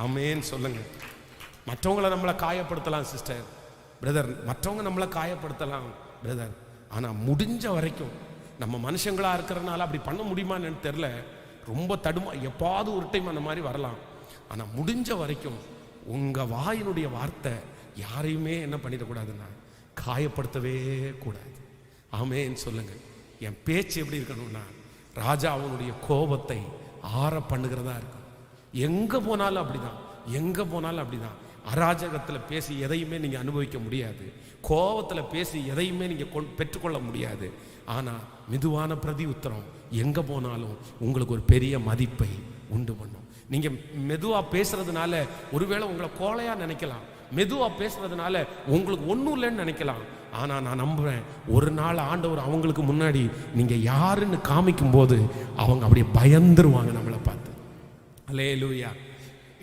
Speaker 1: ஆமென் சொல்லுங்க. மற்றவங்களை நம்மளை காயப்படுத்தலாம் சிஸ்டர், பிரதர், மற்றவங்க நம்மளை காயப்படுத்தலாம் பிரதர். ஆனால் முடிஞ்ச வரைக்கும் நம்ம மனுஷங்களா இருக்கிறதுனால அப்படி பண்ண முடியுமான்னு தெரியல. ரொம்ப எப்பாவது ஒரு டைம் அந்த மாதிரி வரலாம். ஆனால் முடிஞ்ச வரைக்கும் உங்கள் வாயினுடைய வார்த்தை யாரையுமே என்ன பண்ணிடக்கூடாதுன்னா காயப்படுத்தவே கூடாது. ஆமென் சொல்லுங்க. என் பேச்சு எப்படி இருக்கணும்னா, ராஜா அவனுடைய கோபத்தை ஆற பண்ணுகிறதா இருக்கும். எங்கே போனாலும் அப்படிதான், எங்கே போனாலும் அப்படிதான். அராஜகத்தில் பேசி எதையுமே நீங்கள் அனுபவிக்க முடியாது. கோபத்தில் பேசி எதையுமே நீங்கள் பெற்றுக்கொள்ள முடியாது. ஆனால் மெதுவான பிரதி உத்தரம் எங்கே போனாலும் உங்களுக்கு ஒரு பெரிய மதிப்பை உண்டு பண்ணும். நீங்கள் மெதுவாக பேசுறதுனால ஒருவேளை உங்களை கோழையாக நினைக்கலாம், மெதுவாக பேசுறதுனால உங்களுக்கு ஒன்றும் இல்லைன்னு நினைக்கலாம். ஆனால் நான் நம்புகிறேன், ஒரு நாள் ஆண்டவர் அவங்களுக்கு முன்னாடி நீங்கள் யாருன்னு காமிக்கும் போது அவங்க அப்படியே பயந்துருவாங்க நம்மளை பார்த்து. அல்லேலூயா.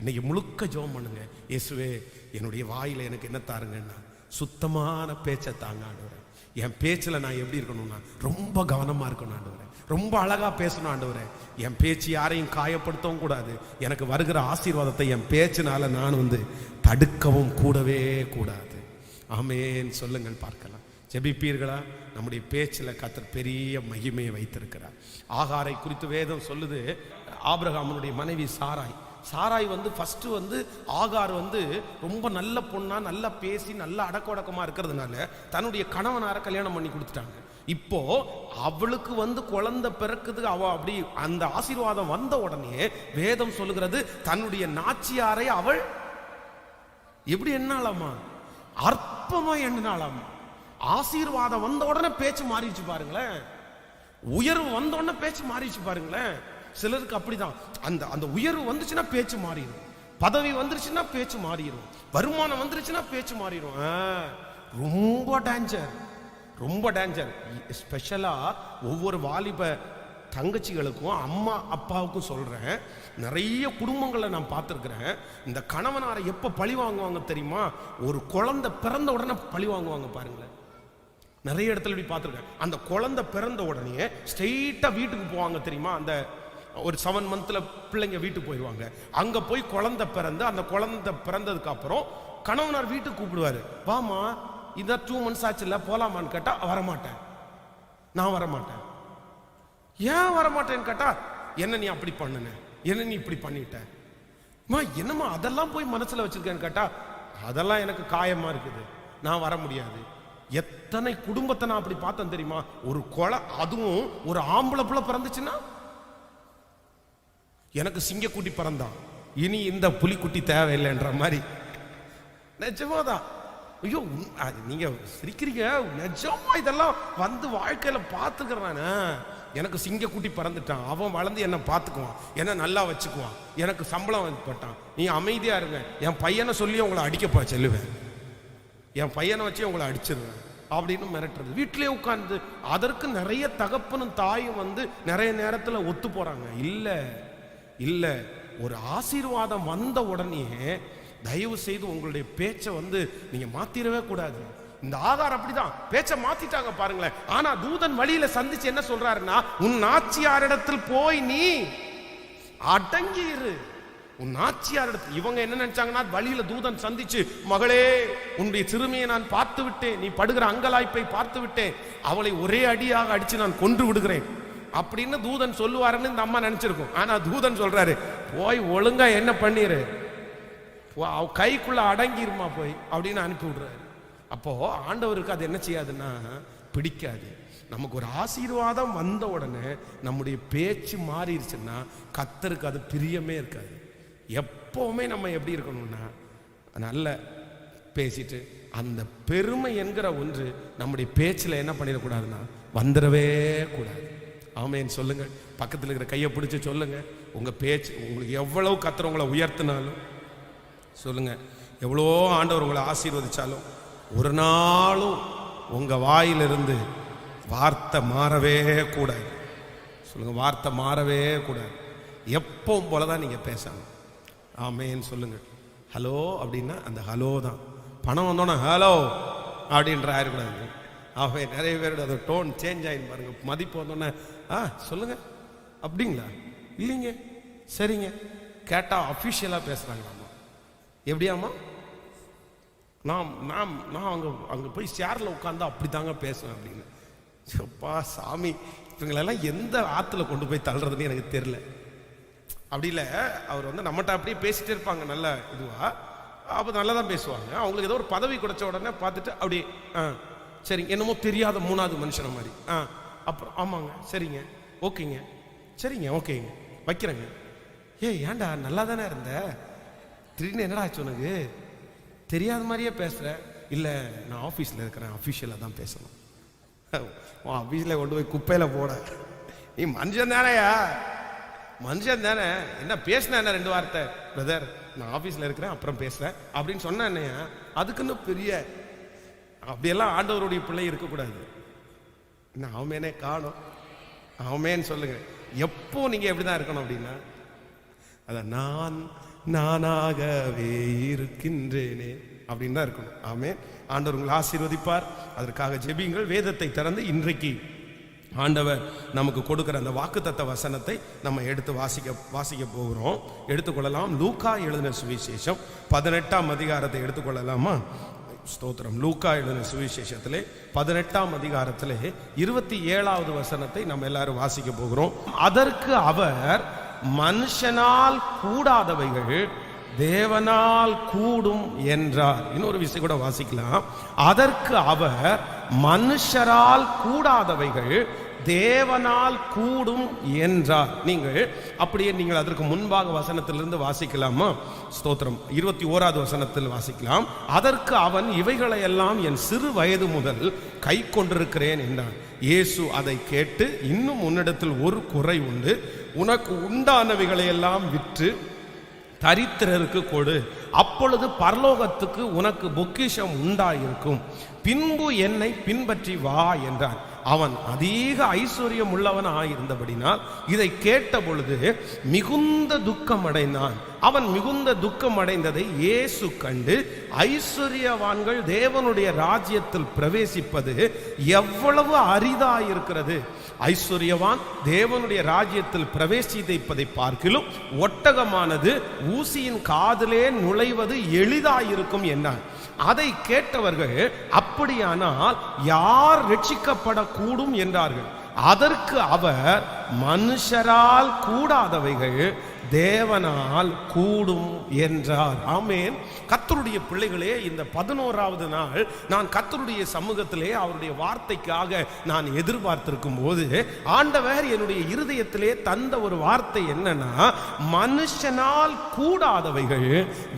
Speaker 1: இன்னைக்கு முழுக்க ஜெபம் பண்ணுங்க. இயேசுவே, என்னுடைய வாயில எனக்கு என்ன தாருங்கன்னா சுத்தமான பேச்சை தாங்க ஆண்டவரே. என் பேச்சில் நான் எப்படி இருக்கணும்னா ரொம்ப கவனமாக இருக்கணும் ஆண்டவரே, ரொம்ப அழகாக பேசணும் ஆண்டவரே. என் பேச்சு யாரையும் காயப்படுத்தவும் கூடாது. எனக்கு வருகிற ஆசீர்வாதத்தை என் பேச்சினால நான் தடுக்கவும் கூடவே கூடாது. ஆமென் சொல்லுங்கள் பார்க்கலாம். ஜெபிப்பீர்களா? நம்முடைய பேச்சில் கர்த்தர் பெரிய மகிமையை வைத்திருக்கிறார். ஆகாரை குறித்து வேதம் சொல்லுது, ஆபிரகாமுடைய மனைவி சாராய் ஃபர்ஸ்ட் ஆகார் ரொம்ப நல்ல பொண்ணா, நல்லா பேசி நல்லா அடக்கமா இருக்கிறதுனால தன்னுடைய கணவனாரை கல்யாணம் பண்ணி கொடுத்துட்டாங்க. இப்போ அவளுக்கு குழந்தை பிறக்குது. அவ அப்படி அந்த ஆசீர்வாதம் வந்த உடனே வேதம் சொல்லுகிறது, தன்னுடைய நாச்சியாரை அவள் எப்படி எண்ணாலாமா? அற்பமா எண்ணாலாமா? ஆசீர்வாதம் வந்த உடனே பேச்சு மாறிச்சு பாருங்களேன். உயர்வு வந்த உடனே பேச்சு மாறிச்சு பாருங்களேன். சிலருக்கு அப்படிதான். அந்த உயர்வு வந்துச்சுன்னா பேச்சு மாறிடும், பதவி வந்துருச்சுன்னா பேச்சு மாறிடும், வருமானம் வந்துருச்சுன்னா பேச்சு மாறிடும். ரொம்ப டேஞ்சர், ரொம்ப டேஞ்சர். ஸ்பெஷலா ஒவ்வொரு வாலிப தங்கச்சிகளுக்கும் அம்மா அப்பாவுக்கும் சொல்றேன். நிறைய குடும்பங்களை நான் பார்த்துருக்கிறேன். இந்த கணவனாரை எப்ப பழி வாங்குவாங்க தெரியுமா? ஒரு குழந்தை பிறந்த உடனே பழி வாங்குவாங்க பாருங்களேன். நிறைய இடத்துல இப்படி பார்த்துருக்கேன். அந்த குழந்தை பிறந்த உடனே ஸ்ட்ரெயிட்டா வீட்டுக்கு போவாங்க தெரியுமா? அந்த ஒரு 7 months பிள்ளைங்க வீட்டுக்கு போயிடுவாங்க. அங்க போய் குழந்தை பிறந்து, அந்த குழந்தை பிறந்ததுக்கு அப்புறம் கணவனார் வீட்டுக்கு கூப்பிடுவாரு. வாமா, இதான் 2 months ஆச்சு இல்ல, போலாமான்னு கேட்டா வரமாட்டேன், நான் வரமாட்டேன். ஏன் வரமாட்டேன்னு கேட்டா, என்ன நீ அப்படி பண்ணுன, என்ன நீ இப்படி பண்ணிட்ட, என்னம்மா அதெல்லாம் போய் மனசுல வச்சிருக்கேன்னு கேட்டா, அதெல்லாம் எனக்கு காயமா இருக்குது, நான் வர முடியாது. எத்தனை குடும்பத்தை நான் அப்படி பார்த்தேன் தெரியுமா? ஒரு கொலை, அதுவும் ஒரு ஆம்பளை பிள்ளை பிறந்துச்சுன்னா, எனக்கு சிங்கக்குட்டி பிறந்தான், இனி இந்த புலிக்குட்டி தேவையில்லைன்ற மாதிரி. நிஜமாதான். ஐயோ, நீங்க சிரிக்கிறீங்க, நிஜமா இதெல்லாம் வாழ்க்கையில பார்த்துக்கிறேன். எனக்கு சிங்கக்குட்டி பிறந்துட்டான், அவன் வளர்ந்து என்னை பார்த்துக்குவான், என்ன நல்லா வச்சுக்குவான், எனக்கு சம்பளம் போட்டான், நீ அமைதியா இருங்க. என் பையனை சொல்லி உங்களை அடிக்கப்பா செல்லுவேன், என் பையனை வச்சு உங்களை அடிச்சிருவேன். அப்படின்னு மிரட்டுறது. வீட்டிலே உட்கார்ந்து அதற்கு நிறைய தகப்பனும் தாயும் நிறைய நேரத்தில் ஒத்து போறாங்க. இல்ல ஒரு ஆசீர்வாதம் வந்த உடனே தயவு செய்து உங்களுடைய பேச்சை நீங்க மாத்திரவே கூடாது. இந்த ஆகார் அப்படிதான் பேச்ச மாத்திட்டாங்க பாருங்களேன். ஆனா தூதன் வழியில சந்திச்சு என்ன சொல்றாருன்னா, உன் நாச்சியாரிடத்தில் போய் நீ அடங்கிரு. உன் நாச்சியாரிடத்தில். இவங்க என்ன நினைச்சாங்கன்னா, வழியில தூதன் சந்திச்சு, மகளே உன்னுடைய சிறுமியை நான் பார்த்து விட்டேன், நீ படுகிற அங்கலாய்ப்பை பார்த்து விட்டேன், அவளை ஒரே அடியாக அடிச்சு நான் கொன்று விடுகிறேன் அப்படின்னு தூதன் சொல்லுவாருன்னு இந்த அம்மா நினைச்சிருக்கும். ஆனா தூதன் சொல்றாரு, போய் ஒழுங்கா என்ன பண்ணிரு, கைக்குள்ள அடங்கிருமா போய் அப்படின்னு அனுப்பி விடுறாரு. அப்போ ஆண்டவருக்கு அது என்ன செய்யாதுன்னா பிடிக்காது. நமக்கு ஒரு ஆசீர்வாதம் வந்த உடனே நம்முடைய பேச்சு மாறிடுச்சுன்னா கர்த்தருக்கு அது பிரியமே இருக்காது. எப்பவுமே நம்ம எப்படி இருக்கணும்னா நல்ல பேசிட்டு அந்த பெருமை என்கிற ஒன்று நம்முடைய பேச்சில் என்ன பண்ணிடக்கூடாதுன்னா வந்துடவே கூடாது. ஆமேன்னு சொல்லுங்க. பக்கத்தில் இருக்கிற கையை பிடிச்சி சொல்லுங்க, உங்க பேச்சு உங்களுக்கு எவ்வளவு கர்த்தர் உங்களை உயர்த்தினாலும் சொல்லுங்க, எவ்வளோ ஆண்டவர் உங்களை ஆசீர்வதிச்சாலும் ஒரு நாளும் உங்க வாயிலிருந்து வார்த்தை மாறவே கூடாது. சொல்லுங்க, வார்த்தை மாறவே கூடாது. எப்பவும் போலதான் நீங்க பேசணும். ஆமேன்னு சொல்லுங்க. ஹலோ அப்படின்னா அந்த ஹலோ தான். பணம் வந்தோன்னா ஹலோ அப்படின்ற ஆயிடக்கூடாது. ஆகவே நிறைய பேரோட அந்த டோன் சேஞ்ச் ஆகிடும் பாருங்க. மதிப்பு வந்தோன்னே சொல்லுங்க அப்படிங்களா, இல்லைங்க, சரிங்க, கேட்டா அஃபிஷியலா பேசுறாங்களாமா. எப்படியாமா, நான் அங்கே போய் சேர்ல உட்காந்து அப்படி தாங்க பேசுவேன் அப்படின்னு. அப்பா சாமி, இவங்களெல்லாம் எந்த ஆற்றுல கொண்டு போய் தள்ளுறதுன்னு எனக்கு தெரியல. அப்படி இல்லை, அவர் நம்மகிட்ட அப்படியே பேசிட்டே இருப்பாங்க நல்ல இதுவா. அப்போ நல்லா தான் பேசுவாங்க. அவங்களுக்கு ஏதோ ஒரு பதவி கிடைச்ச உடனே பார்த்துட்டு அப்படியே சரிங்க, என்னமோ தெரியாத மூணாவது மனுஷன மாதிரி அப்புறம் ஆமாங்க, சரிங்க, ஓகேங்க, சரிங்க, ஓகேங்க, வைக்கிறேங்க. ஏன்டா நல்லா தானே இருந்த, திடீர்னு என்னடா ஆச்சு உனக்கு, தெரியாத மாதிரியே பேசுற. இல்லை நான் ஆஃபீஸில் இருக்கிறேன், அஃபிஷியலாக தான் பேசணும். ஆஃபீஸில் கொண்டு போய் குப்பையில் போட, நீ மனுஷன் தானேயா, மனுஷன் தானே, என்ன பேசின என்ன 2 வார்த்தை, பிரதர் நான் ஆஃபீஸில் இருக்கிறேன் அப்புறம் பேசுகிறேன் அப்படின்னு சொன்ன என்னையா, அதுக்குன்னு பெரிய அப்படியெல்லாம் ஆண்டவருடைய பிள்ளை இருக்கக்கூடாது. என்ன அவமேனே காணும், அவமேன்னு சொல்லுங்க. எப்போ நீங்கள் எப்படி தான் இருக்கணும் அப்படின்னா, அதான் நானாகவே இருக்கின்றேனே அப்படின்னு தான் இருக்கணும். ஆமென். ஆண்டவர் உங்களை ஆசீர்வதிப்பார். அதற்காக ஜெபியுங்கள். வேதத்தை திறந்து இன்றைக்கு ஆண்டவர் நமக்கு கொடுக்கிற அந்த வாக்குத்தத்த வசனத்தை நம்ம எடுத்து வாசிக்க போகிறோம். எடுத்துக்கொள்ளலாம். லூக்கா எழுதின சுவிசேஷம் 18ஆம் அதிகாரத்தை எடுத்துக்கொள்ளலாமா? ஸ்தோத்திரம். லூக்கா எழுதின சுவிசேஷத்திலே 18ஆம் அதிகாரத்திலே 27வது வசனத்தை நம்ம எல்லாரும் வாசிக்க போகிறோம். அதற்கு அவர், மனுஷனால் கூடாதவைகள் தேவனால் கூடும் என்றார். இன்னொரு விஷயம் கூட வாசிக்கலாம். அதற்கு அவர், மனுஷரால் கூடாதவைகள் தேவனால் கூடும் என்றார். நீங்கள் அதற்கு முன்பாக வசனத்திலிருந்து வாசிக்கலாமா? ஸ்தோத்திரம். 21வது வசனத்தில் வாசிக்கலாம். அதற்கு அவன், இவைகளை எல்லாம் என் சிறு வயது முதல் கை கொண்டிருக்கிறேன் என்றான். இயேசு அதை கேட்டு, இன்னும் உன்னிடத்தில் ஒரு குறை உண்டு, உனக்கு உண்டானவைகளை எல்லாம் விற்று தரித்திரருக்கு கொடு, அப்பொழுது பரலோகத்துக்கு உனக்கு பொக்கிஷம் உண்டாயிருக்கும், பின்பு என்னை பின்பற்றி வா என்றான். அவன் அதிக ஐஸ்வர்யம் உள்ளவனாயிருந்தபடினால் இதை கேட்ட பொழுது மிகுந்த துக்கம் அடைந்தான். அவன் மிகுந்த துக்கம் அடைந்ததை இயேசு கண்டு, ஐஸ்வர்யவான்கள் தேவனுடைய ராஜ்யத்தில் பிரவேசிப்பது எவ்வளவு அரிதாயிருக்கிறது, ஐஸ்வர்யவான் தேவனுடைய ராஜ்யத்தில் பிரவேசிப்பதை பார்க்கிலும் ஒட்டகமானது ஊசியின் காதிலே நுழைவது எளிதாயிருக்கும் என்றான். அதை கேட்டவர்கள், அப்படியானால் யார் ரட்சிக்கப்படக்கூடும் என்றார்கள். அதற்கு அவர், மனுஷரால் கூடாதவைகள் தேவனால் கூடும் என்றார். ஆமென். கர்த்தருடைய பிள்ளைகளே, இந்த 11வது நாள் நான் கர்த்தருடைய சமூகத்திலே அவருடைய வார்த்தைக்காக நான் எதிர்பார்த்திருக்கும் போது ஆண்டவர் என்னுடைய இருதயத்திலே தந்த ஒரு வார்த்தை என்னன்னா, மனுஷனால் கூடாதவைகள்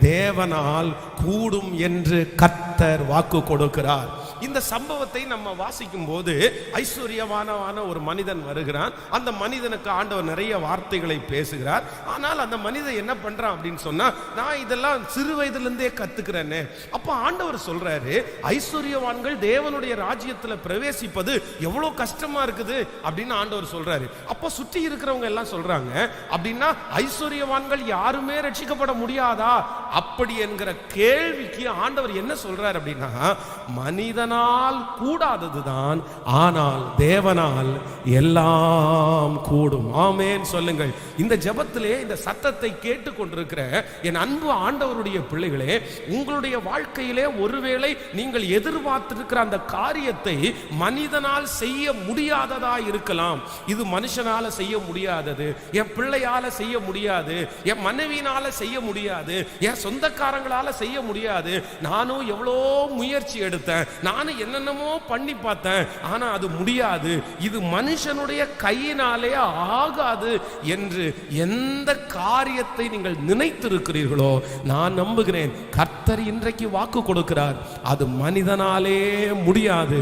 Speaker 1: தேவனால் கூடும் என்று கர்த்தர் வாக்கு கொடுக்கிறார். இந்த சம்பவத்தை நம்ம வாசிக்கும் போது ஐஸ்வர்யவான ஒரு மனிதன் வருகிறான். அந்த மனிதனுக்கு ஆண்டவர் நிறைய வார்த்தைகளை பேசுகிறார். ஆனால் அந்த மனிதன் என்ன பண்றான் அப்படின்னு சொன்னா, நான் இதெல்லாம் சிறு வயதிலிருந்தே கத்துக்கிறேன்னு. அப்ப ஆண்டவர் சொல்றாரு, ஐஸ்வர்யவான்கள் தேவனுடைய ராஜ்யத்துல பிரவேசிப்பது எவ்வளவு கஷ்டமா இருக்குது அப்படின்னு ஆண்டவர் சொல்றாரு. அப்ப சுற்றி இருக்கிறவங்க எல்லாம் சொல்றாங்க, அப்படின்னா ஐஸ்வர்யவான்கள் யாருமே ரட்சிக்கப்பட முடியாதா அப்படி என்கிற கேள்விக்கு ஆண்டவர் என்ன சொல்றார் அப்படின்னா, மனிதனால் கூடாததுதான், ஆனால் தேவனால் எல்லாம் கூடும். ஆமென் சொல்லுங்கள். இந்த ஜெபத்திலே இந்த சத்தத்தை கேட்டுக் கொண்டிருக்கிற என் அன்பு ஆண்டவருடைய பிள்ளைகளே, உங்களுடைய வாழ்க்கையிலே ஒருவேளை நீங்கள் எதிர்பார்த்திருக்கிற அந்த காரியத்தை மனிதனால் செய்ய முடியாததா இருக்கலாம். இது மனுஷனால செய்ய முடியாதது, என் பிள்ளையால செய்ய முடியாது, என் மனைவியினால செய்ய முடியாது, என் சொந்தக்காரங்களால செய்ய முடியாது. நானும் எவ்வளோ முயற்சி எடுத்தேன், நானும் என்னென்னமோ பண்ணி பார்த்தேன், ஆனா அது முடியாது, இது மனுஷனுடைய கையினாலே ஆகாது என்று எந்த காரியத்தை நீங்கள் நினைத்திருக்கிறீர்களோ, நான் நம்புகிறேன் கர்த்தர் இன்றைக்கு வாக்கு கொடுக்கிறார். அது மனிதனாலே முடியாது,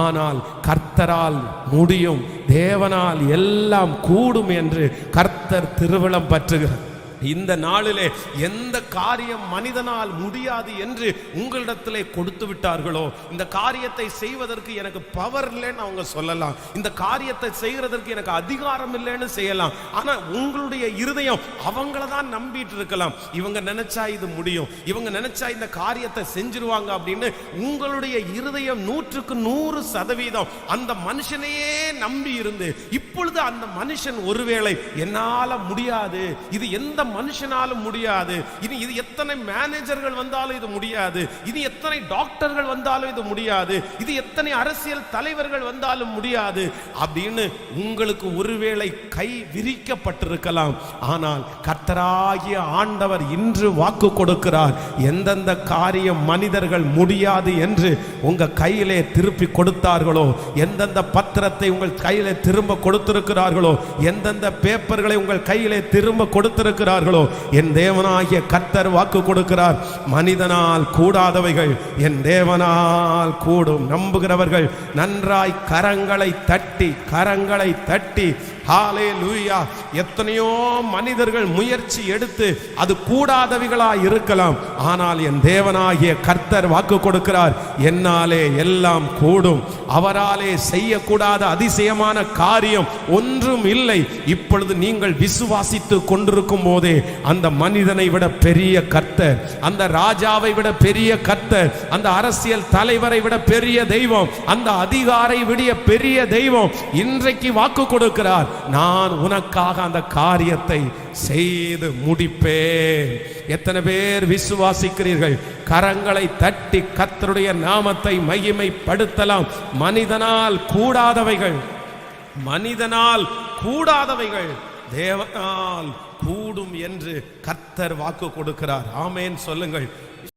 Speaker 1: ஆனால் கர்த்தரால் முடியும். தேவனால் எல்லாம் கூடும் என்று கர்த்தர் திருவிழம் பற்றுகிறார். இந்த நாளிலே எந்த காரியம் மனிதனால் முடியாது என்று உங்களிடத்திலே கொடுத்து விட்டார்களோ, இந்த காரியத்தை செய்வதற்கு எனக்கு பவர் இல்லைன்னு அவங்க சொல்லலாம், இந்த காரியத்தை செய்கிறதற்கு எனக்கு அதிகாரம் இல்லைன்னு செய்யலாம், ஆனா உங்களுடைய இருதயம் அவங்கள தான் நம்பிட்டு இருக்கலாம். இவங்க நினைச்சா இது முடியும், இவங்க நினைச்சா இந்த காரியத்தை செஞ்சிருவாங்க அப்படின்னு உங்களுடைய இருதயம் 100% அந்த மனுஷனையே நம்பி இருந்து, இப்பொழுது அந்த மனுஷன் ஒருவேளை என்னால முடியாது, இது எந்த மனுஷனாலும் முடியாது, இனி இது எத்தனை மேனேஜர்கள் வந்தாலும் இது முடியாது, இது எத்தனை டாக்டர்கள் வந்தாலும் இது முடியாது, இது எத்தனை அரசியல் தலைவர்கள் வந்தாலும் முடியாது அப்படின்னு உங்களுக்கு ஒருவேளை கை விரிக்கப்பட்டிருக்கலாம். ஆனால் கர்த்தராகிய ஆண்டவர் இன்று வாக்கு கொடுக்கிறார், எந்தெந்த காரியம் மனிதர்கள் முடியாது என்று உங்க கையிலே திருப்பி கொடுத்தார்களோ, எந்தெந்த பத்திரத்தை உங்கள் கையிலே திரும்ப கொடுத்திருக்கிறார்களோ, எந்தெந்த பேப்பர்களை உங்கள் கையிலே திரும்ப கொடுத்திருக்கிறார்கள், என் தேவனாகிய கர்த்தர் வாக்கு கொடுக்கிறார், மனிதனால் கூடாதவைகள் என் தேவனால் கூடும். நம்புகிறவர்கள் நன்றாய் கரங்களை தட்டி ஹல்லேலூயா. எத்தனையோ மனிதர்கள் முயற்சி எடுத்து அது கூடாதவைகளாய் இருக்கலாம், ஆனால் என் தேவனாகிய கர்த்தர் வாக்கு கொடுக்கிறார், என்னாலே எல்லாம் கூடும். அவராலே செய்யக்கூடாத அதிசயமான காரியம் ஒன்றும் இல்லை. இப்பொழுது நீங்கள் விசுவாசித்து கொண்டிருக்கும் போதே அந்த மனிதனை விட பெரிய கர்த்தர், அந்த ராஜாவை விட பெரிய கர்த்தர், அந்த அரசியல் தலைவரை விட பெரிய தெய்வம், அந்த அதிகாரை விட பெரிய தெய்வம் இன்றைக்கு வாக்கு கொடுக்கிறார், நான் உனக்காக அந்த காரியத்தை செய்து முடிப்பேன். எத்தனை பேர் விசுவாசிக்கிறீர்கள்? கரங்களை தட்டி கர்த்தருடைய நாமத்தை மகிமைப்படுத்தலாம். மனிதனால் கூடாதவைகள் தேவனால் கூடும் என்று கர்த்தர் வாக்கு கொடுக்கிறார். ஆமென் சொல்லுங்கள்.